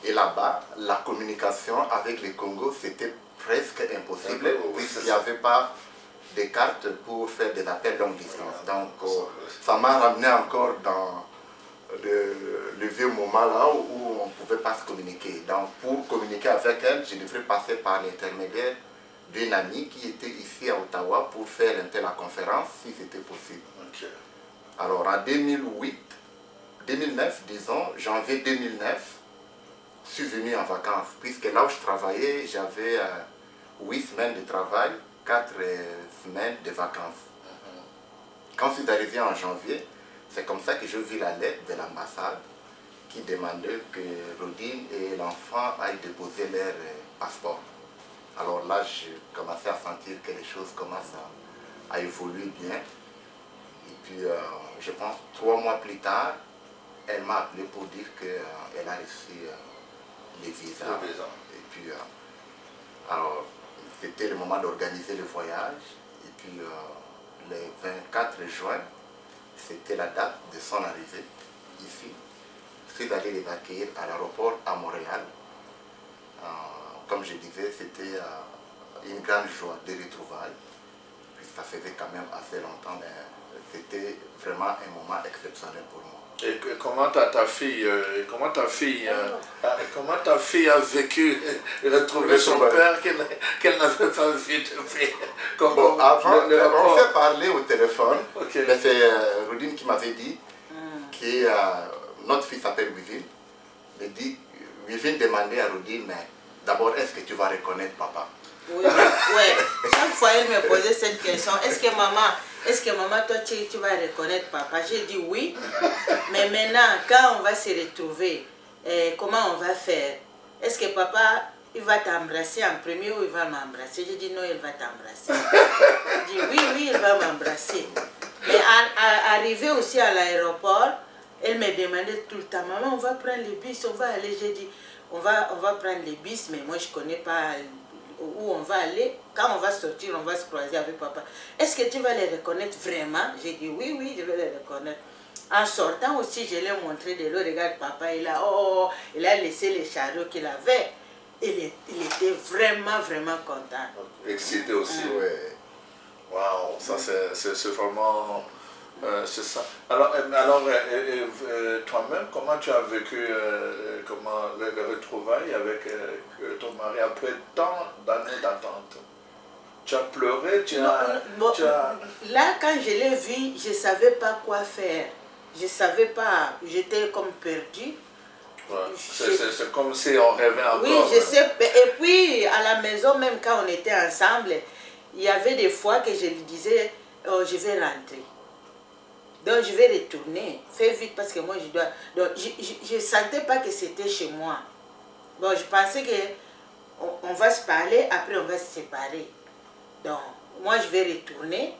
Et là-bas, la communication avec le Congo, c'était presque impossible, puisqu'il n'y avait pas de cartes pour faire des appels longue distance. Donc, ça m'a ramené encore dans le vieux moment là où on ne pouvait pas se communiquer. Donc, pour communiquer avec elle, je devrais passer par l'intermédiaire d'une amie qui était ici à Ottawa pour faire un peu la conférence, si c'était possible.
Ok.
Alors, en 2009, disons, janvier 2009, je suis venu en vacances, puisque là où je travaillais, j'avais 8 semaines de travail, 4 semaines de vacances. Quand je suis arrivé en janvier, c'est comme ça que je vis la lettre de l'ambassade qui demandait que Rodine et l'enfant aillent déposer leur passeport. Alors là, je commençais à sentir que les choses commencent à évoluer bien. Et puis, je pense 3 mois plus tard, elle m'a appelé pour dire qu'elle a reçu les visas. Et puis, alors, c'était le moment d'organiser le voyage. Et puis, le 24 juin, c'était la date de son arrivée ici. Je suis allé les accueillir à l'aéroport à Montréal. Comme je disais, c'était une grande joie de retrouvailles. Puis ça faisait quand même assez longtemps, mais c'était vraiment un moment exceptionnel pour moi.
Et comment ta fille a vécu retrouver son père qu'elle n'avait pas vu depuis?
Bon, avant, on s'est parlé au téléphone.
Okay.
Mais c'est Rodine qui m'avait dit que notre fille s'appelle Wivine. Il dit, Wivine demandait à Rodine, mais d'abord, est-ce que tu vas reconnaître papa?
Oui, chaque fois elle me posait cette question, est-ce que maman, toi tu vas reconnaître papa? J'ai dit oui, mais maintenant quand on va se retrouver, comment on va faire? Est-ce que papa il va t'embrasser en premier ou il va m'embrasser? J'ai dit non, il va t'embrasser. J'ai dit oui, il va m'embrasser. Mais arrivé aussi à l'aéroport, elle me demandait tout le temps, maman, on va prendre les bus, on va aller. J'ai dit on va prendre les bus, mais moi je ne connais pas où on va aller. Quand on va sortir, on va se croiser avec papa. Est-ce que tu vas les reconnaître vraiment? J'ai dit oui, je vais les reconnaître. En sortant aussi, je lui ai montré de l'eau. Regarde, papa, il a laissé les chariots qu'il avait. Il était vraiment content.
Excité aussi. Waouh, ça c'est vraiment... c'est ça. Alors toi-même, comment tu as vécu le retrouvailles avec ton mari après tant d'années d'attente? Tu as pleuré,
Là, quand je l'ai vu, je ne savais pas quoi faire. Je ne savais pas, j'étais comme perdue.
Ouais. C'est comme si on rêvait encore.
Oui, je sais. Et puis, à la maison, même quand on était ensemble, il y avait des fois que je lui disais, oh, je vais rentrer. Donc, je vais retourner. Fais vite parce que moi, je dois... Donc, je ne sentais pas que c'était chez moi. Bon, je pensais qu'on va se parler, après on va se séparer. Donc, moi, je vais retourner.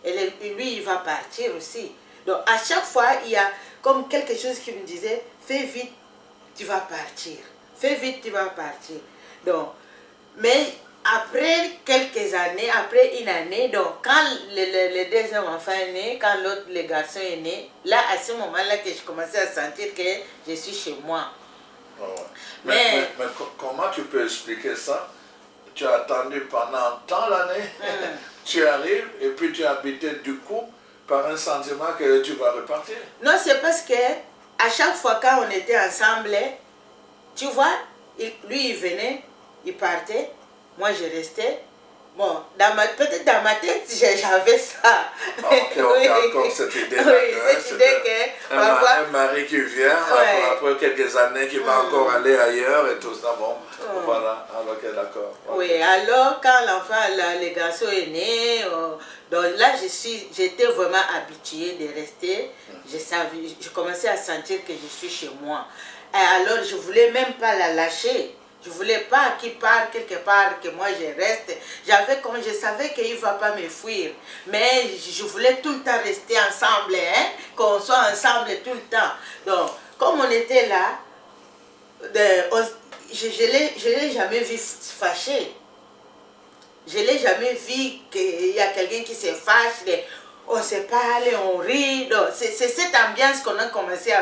Et lui, il va partir aussi. Donc, à chaque fois, il y a comme quelque chose qui me disait, fais vite, tu vas partir. Fais vite, tu vas partir. Donc, mais après quelques années, après une année, donc quand le deuxième enfant est né, quand l'autre, le garçon est né, là, à ce moment-là que je commençais à sentir que je suis chez moi.
Oh. Mais comment tu peux expliquer ça? Tu as attendu pendant tant d'années, tu arrives et puis tu es habité du coup par un sentiment que tu vas repartir.
Non, c'est parce que à chaque fois quand on était ensemble, tu vois, lui il venait, il partait, moi je restais. Bon, peut-être dans ma tête, j'avais ça.
Encore cette idée que un mari qui vient, après quelques années, qui va encore aller ailleurs et tout ça. Bon, voilà, alors ok, d'accord.
Oui, alors quand l'enfant, le garçon est né, donc là j'étais vraiment habituée de rester. Je commençais à sentir que je suis chez moi. Et alors je ne voulais même pas la lâcher. Je ne voulais pas qu'il parte quelque part, que moi je reste. Je savais qu'il ne va pas me fuir. Mais je voulais tout le temps rester ensemble, hein, qu'on soit ensemble tout le temps. Donc, comme on était là, je ne l'ai jamais vu fâché. Je ne l'ai jamais vu qu'il y a quelqu'un qui se fâche. On se parle, on rit. C'est cette ambiance qu'on a commencé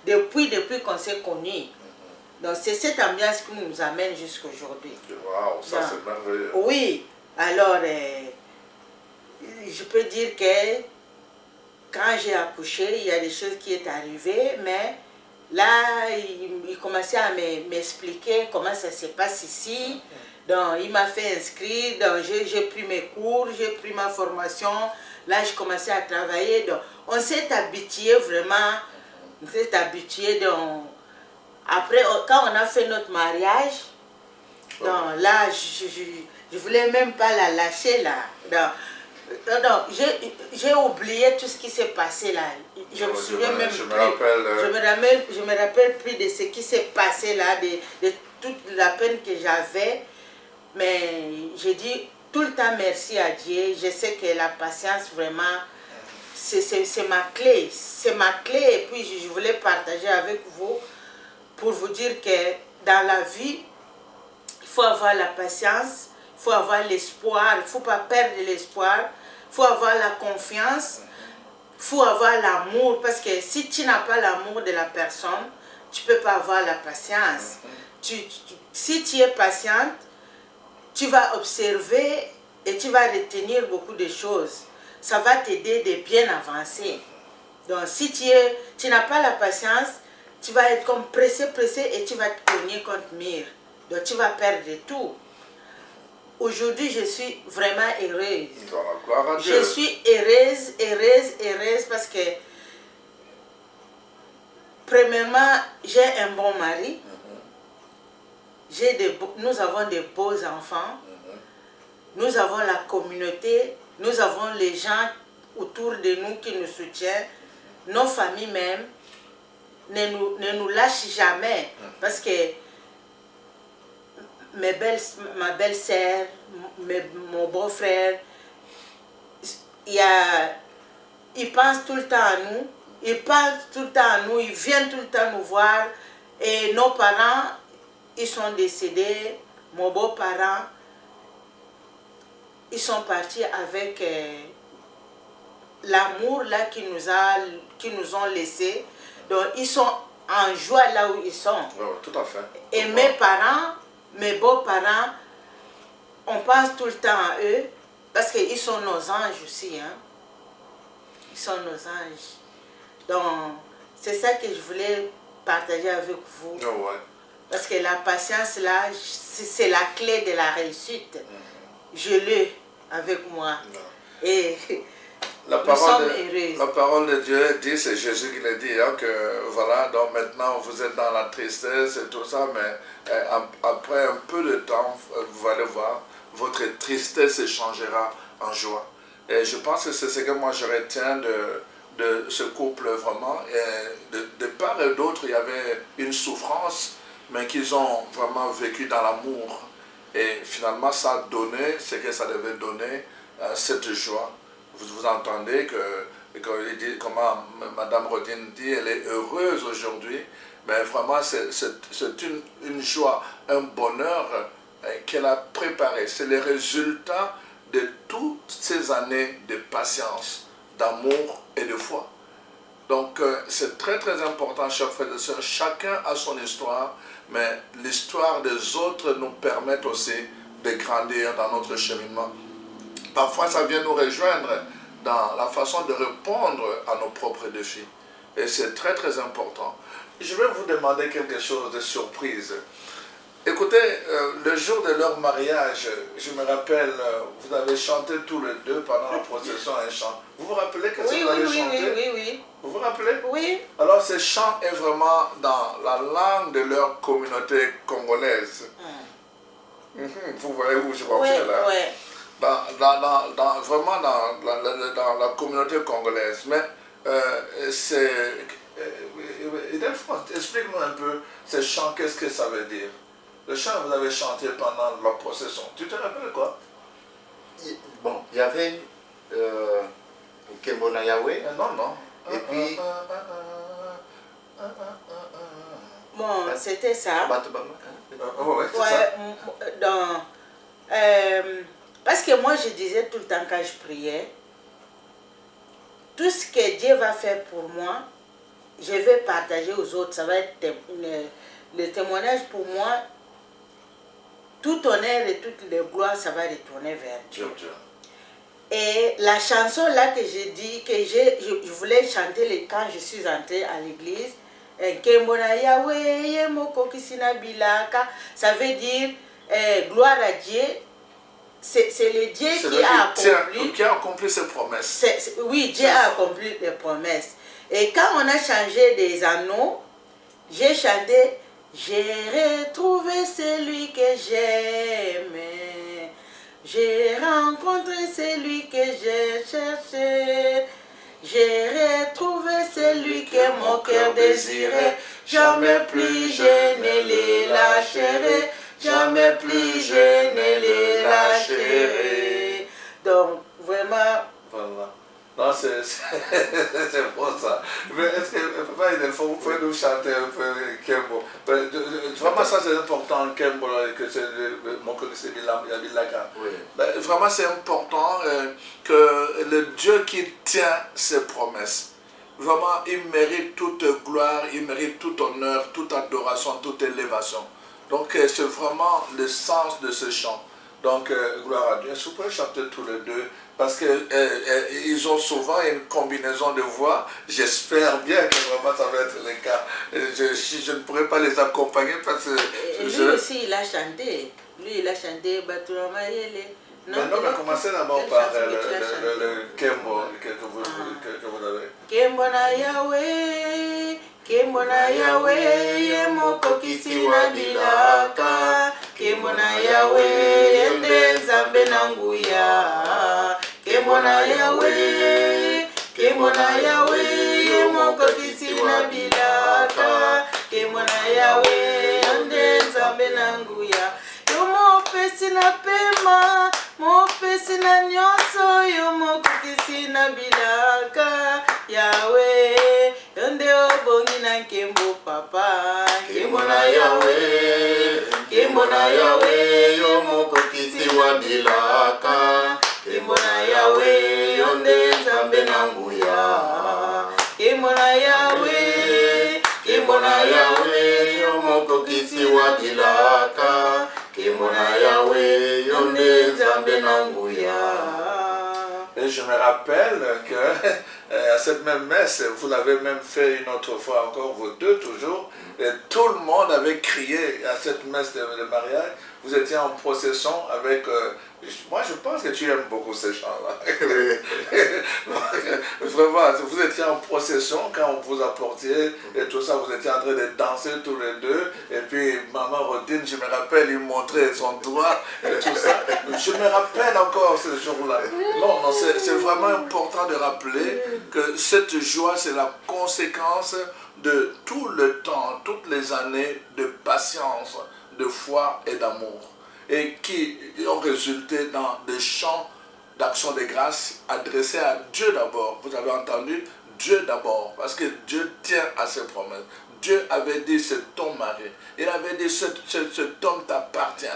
depuis qu'on s'est connus. Donc c'est cette ambiance qui nous amène jusqu'à aujourd'hui.
Waouh, ça c'est merveilleux.
Oui, alors je peux dire que quand j'ai accouché, il y a des choses qui sont arrivées, mais là, il commençait à m'expliquer comment ça se passe ici. Donc il m'a fait inscrire, donc j'ai pris mes cours, j'ai pris ma formation. Là, je commençais à travailler. Donc on s'est habitué vraiment, on s'est habitué. Donc, après, quand on a fait notre mariage, donc là, je ne voulais même pas la lâcher là. Donc j'ai oublié tout ce qui s'est passé là. Je me souviens même plus. Je me rappelle plus de ce qui s'est passé là, de toute la peine que j'avais. Mais j'ai dit tout le temps merci à Dieu. Je sais que la patience vraiment, c'est ma clé. C'est ma clé et puis je voulais partager avec vous pour vous dire que dans la vie, il faut avoir la patience, il faut avoir l'espoir, il ne faut pas perdre l'espoir, il faut avoir la confiance, il faut avoir l'amour, parce que si tu n'as pas l'amour de la personne, tu ne peux pas avoir la patience. Si tu es patiente, tu vas observer et tu vas retenir beaucoup de choses. Ça va t'aider de bien avancer. Donc si tu n'as pas la patience, tu vas être comme pressé et tu vas te cogner contre le mur. Donc tu vas perdre tout. Aujourd'hui, je suis vraiment heureuse.
Gloire à Dieu.
Je suis heureuse parce que premièrement, j'ai un bon mari. Nous avons de beaux enfants. Nous avons la communauté. Nous avons les gens autour de nous qui nous soutiennent. Nos familles même ne nous lâchent jamais. Parce que ma belle-sœur, mon beau-frère, ils pensent tout le temps à nous. Ils parlent tout le temps à nous. Ils viennent tout le temps nous voir. Et nos parents, ils sont décédés. Mon beau-parent, ils sont partis avec l'amour là qu'ils nous ont laissé. Donc ils sont en joie là où ils sont.
Oui, tout à fait.
Et mes parents, mes beaux-parents, on pense tout le temps à eux parce qu'ils sont nos anges aussi. Hein? Ils sont nos anges. Donc c'est ça que je voulais partager avec vous.
Oh, ouais.
Parce que la patience là, c'est la clé de la réussite. Je l'ai avec moi. Et
la
nous sommes heureux.
La parole de Dieu dit, c'est Jésus qui l'a dit, hein, que voilà, donc maintenant vous êtes dans la tristesse et tout ça, mais après un peu de temps, vous allez voir, votre tristesse se changera en joie. Et je pense que c'est ce que moi je retiens de ce couple vraiment. Et de part et d'autre, il y avait une souffrance, mais qu'ils ont vraiment vécu dans l'amour. Et finalement, ça a donné ce que ça devait donner, cette joie. Vous entendez comment Mme Rodine dit, elle est heureuse aujourd'hui, mais vraiment c'est une joie, un bonheur qu'elle a préparé. C'est le résultat de toutes ces années de patience, d'amour et de foi. Donc c'est très très important, chers frères et sœurs, chacun a son histoire, mais l'histoire des autres nous permet aussi de grandir dans notre cheminement. Parfois, ça vient nous rejoindre dans la façon de répondre à nos propres défis. Et c'est très, très important. Je vais vous demander quelque chose de surprise. Écoutez, le jour de leur mariage, je me rappelle, vous avez chanté tous les deux pendant la procession un chant. Vous vous rappelez que vous avez chanté? Oui. Vous vous rappelez? Oui. Alors, ce chant est vraiment dans la langue de leur communauté congolaise. Vous voyez où je vois là? Oui. Vraiment dans la communauté congolaise. Mais c'est... Explique-nous un peu ce chant, qu'est-ce que ça veut dire? le chant que vous avez chanté pendant la procession, tu te rappelles quoi?
Bon, il y avait Kembona Yahweh.
Non, non.
Et puis...
Bon, c'était ça.
Ouais, c'est
ça. Parce que moi, je disais tout le temps quand je priais, tout ce que Dieu va faire pour moi, je vais partager aux autres. Ça va être le témoignage pour moi. Tout honneur et toute la gloire, ça va retourner vers Dieu. Et la chanson là que j'ai dit, que je voulais chanter quand je suis entrée à l'église, Kembona Yahweh, ça veut dire gloire à Dieu. C'est le Dieu
qui a accompli ses promesses.
Oui, Dieu a accompli les promesses. Et quand on a changé des anneaux, j'ai chanté « J'ai retrouvé celui que j'aimais, j'ai rencontré celui que j'ai cherché, j'ai retrouvé celui que mon cœur désirait, jamais plus je ne les lâcherai, jamais plus je ne les lâcherai. » Donc, vraiment...
Voilà. Non, c'est bon ça. Mais est-ce que, papa, vous pouvez nous chanter un peu Kembo? Vraiment, ça c'est important, Kembo, que c'est mon connaisseur Bilaka. Vraiment, c'est important que le Dieu qui tient ses promesses, vraiment, il mérite toute gloire, il mérite tout honneur, toute adoration, toute élévation. Donc, c'est vraiment le sens de ce chant. Donc, gloire à Dieu. Est-ce que vous pouvez chanter tous les deux? Parce qu'ils ont souvent une combinaison de voix. J'espère bien que vraiment ça va être le cas. Je ne pourrais pas les accompagner parce que...
Lui aussi, il a chanté. Lui, il a chanté Batula Mayele.
Non, mais commencez d'abord par le Kembo que vous avez.
Kembona Yahweh, Kembona Yahweh, Yemoko Kisina Bilaka. Kembona Yahweh, Yende Zambe Nanguya. Kembona Yahweh, Kembona Yahweh, Yemoko Kisina Bilaka. Kembona Yahweh, Yende Zambe Nanguya. Yomo pesina pema, mo pesina nyoso, yomo kisina bilaka. Yahweh, yonde obongi na Kembo papa.
Kembona Yahweh, Kembona Yahweh, yomo kisiwa bilaka. Kembona Yahweh, yonde zambe nanguya.
Kembona Yahweh,
Kembona Yahweh, yomo kisiwa bilaka. Kembona Yahweh, yonde zambe nanguya.
Et je me rappelle que à cette même messe, vous l'avez même fait une autre fois encore, vous deux toujours, et tout le monde avait crié à cette messe de mariage. Vous étiez en procession avec... moi, je pense que tu aimes beaucoup ces chants-là. Vraiment, vous étiez en procession quand on vous apportiez et tout ça, vous étiez en train de danser tous les deux. Et puis, maman Rodine, je me rappelle, il montrait son doigt et tout ça. Je me rappelle encore ce jour-là. Non, non, c'est vraiment important de rappeler que cette joie, c'est la conséquence de tout le temps, toutes les années de patience, de foi et d'amour, et qui ont résulté dans des chants d'action de grâce adressés à Dieu d'abord. Vous avez entendu? Dieu d'abord, parce que Dieu tient à ses promesses. Dieu avait dit, c'est ton mari. Il avait dit, cet homme t'appartient.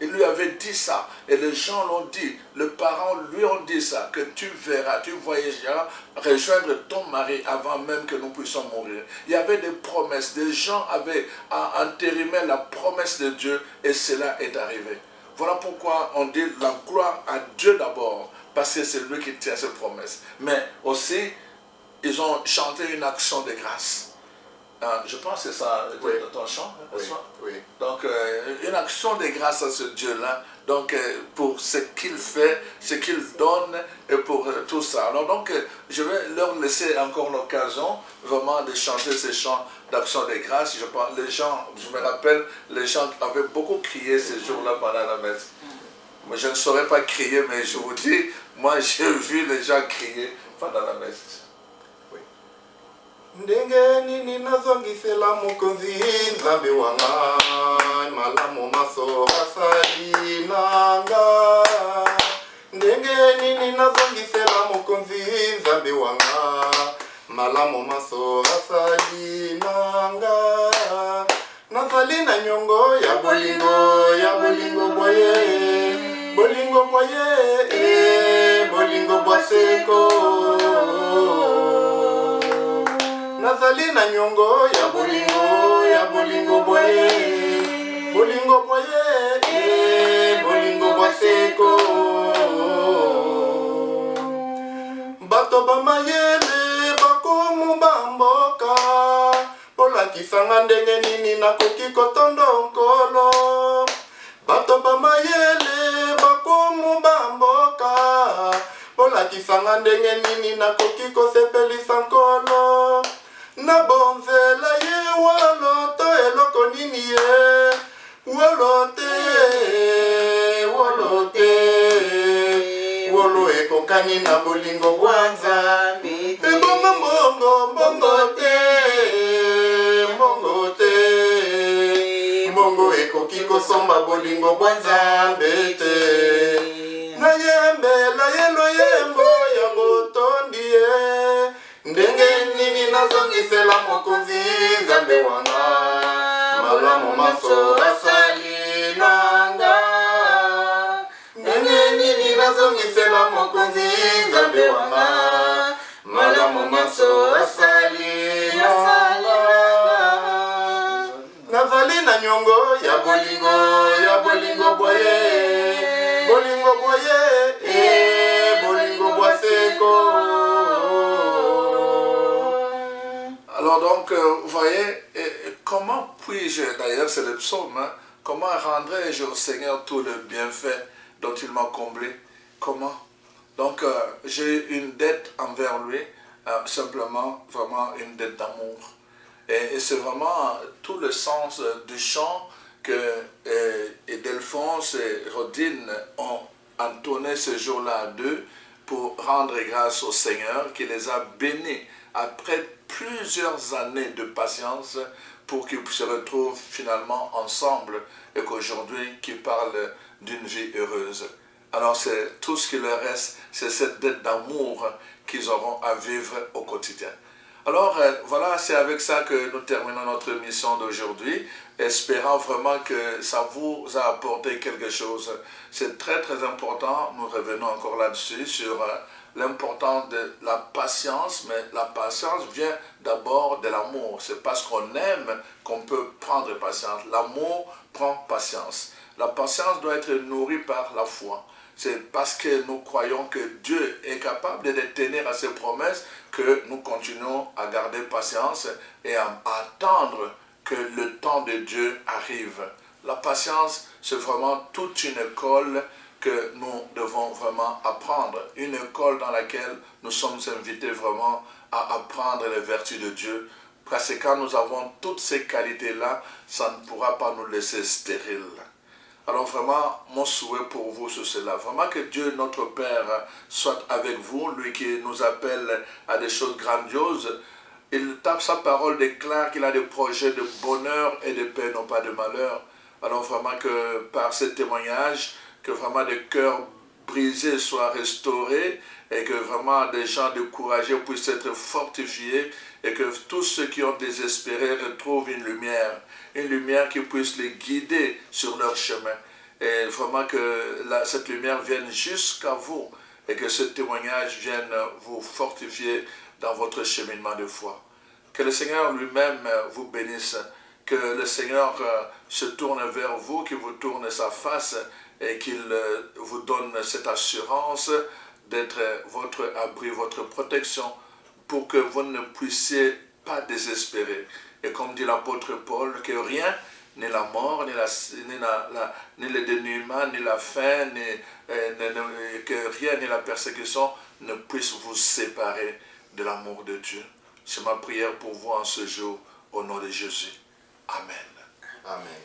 Il lui avait dit ça, et les gens l'ont dit, les parents lui ont dit ça, que tu verras, tu voyageras rejoindre ton mari avant même que nous puissions mourir. Il y avait des promesses, des gens avaient entérimé la promesse de Dieu, et cela est arrivé. Voilà pourquoi on dit la gloire à Dieu d'abord, parce que c'est lui qui tient ses promesses. Mais aussi, ils ont chanté une action de grâce. Je pense que c'est ça, ton chant.
Oui.
Donc, une action de grâce à ce Dieu-là, donc pour ce qu'il fait, ce qu'il donne, et pour tout ça. Alors, donc, je vais leur laisser encore l'occasion vraiment de chanter ces chants d'action de grâce. Je pense, les gens, je me rappelle, les gens avaient beaucoup crié ces jours-là pendant la messe. Moi, je ne saurais pas crier, mais je vous dis, moi, j'ai vu les gens crier pendant la messe.
Ndenge nini nazongisela mukonzi nzambe wanga malamu malamu maso asali nanga nazali na nyongo ya bolingo boye bolingo bwaseko nazali na nyongo ya bolingo boye bolingo bwaseko bato bamayele bakomu bamboka polakisanga ndenge nini nakoki kotondo nkolo bato bamayele bakomu bamboka polakisanga ndenge nini nakoki kosepelisa nkolo nabonzela ye waloto eloko nini ye wolo ekokani na bolingo bwanza ebongo mbongo ekoki kosomba bolingo bwanza mbete nayembela ye loyembo ya botondi ye ndenge nini nazongisela mokonzi nzambe wanga malamu maso asali nanga ndenge nini nazongisela mokonzi nzambe wanga malamu maso asali nanga nazali na nyongo ya bolingo boye bolingo bwaseko.
Alors donc, vous voyez, comment puis-je, d'ailleurs c'est le psaume, hein, comment rendrai-je au Seigneur tout le bienfait dont il m'a comblé? Comment? Donc, j'ai une dette envers lui, simplement, vraiment une dette d'amour. Et c'est vraiment tout le sens du chant que Delphonse et Rodine ont entonné ce jour-là à deux pour rendre grâce au Seigneur qui les a bénis après plusieurs années de patience pour qu'ils se retrouvent finalement ensemble et qu'aujourd'hui qu'ils parlent d'une vie heureuse. Alors c'est tout ce qui leur reste, c'est cette dette d'amour qu'ils auront à vivre au quotidien. Alors voilà, c'est avec ça que nous terminons notre mission d'aujourd'hui, espérant vraiment que ça vous a apporté quelque chose. C'est très très important, nous revenons encore là-dessus, sur l'importance de la patience, mais la patience vient d'abord de l'amour. C'est parce qu'on aime qu'on peut prendre patience. L'amour prend patience. La patience doit être nourrie par la foi. C'est parce que nous croyons que Dieu est capable de tenir à ses promesses que nous continuons à garder patience et à attendre que le temps de Dieu arrive. La patience, c'est vraiment toute une école que nous devons vraiment apprendre. Une école dans laquelle nous sommes invités vraiment à apprendre les vertus de Dieu. Parce que quand nous avons toutes ces qualités-là, ça ne pourra pas nous laisser stériles. Alors vraiment, mon souhait pour vous, c'est cela. Vraiment que Dieu, notre Père, soit avec vous, lui qui nous appelle à des choses grandioses. Il tape sa parole, déclare qu'il a des projets de bonheur et de paix, non pas de malheur. Alors vraiment que par ce témoignage, que vraiment des cœurs brisés soient restaurés et que vraiment des gens découragés puissent être fortifiés et que tous ceux qui ont désespéré retrouvent une lumière qui puisse les guider sur leur chemin. Et vraiment que cette lumière vienne jusqu'à vous et que ce témoignage vienne vous fortifier dans votre cheminement de foi. Que le Seigneur lui-même vous bénisse, que le Seigneur se tourne vers vous, qu'il vous tourne sa face et qu'il vous donne cette assurance d'être votre abri, votre protection pour que vous ne puissiez pas désespérer. Et comme dit l'apôtre Paul, que rien, ni la mort, ni le dénuement, ni la faim, que rien, ni la persécution ne puisse vous séparer de l'amour de Dieu. C'est ma prière pour vous en ce jour, au nom de Jésus. Amen.
Amen.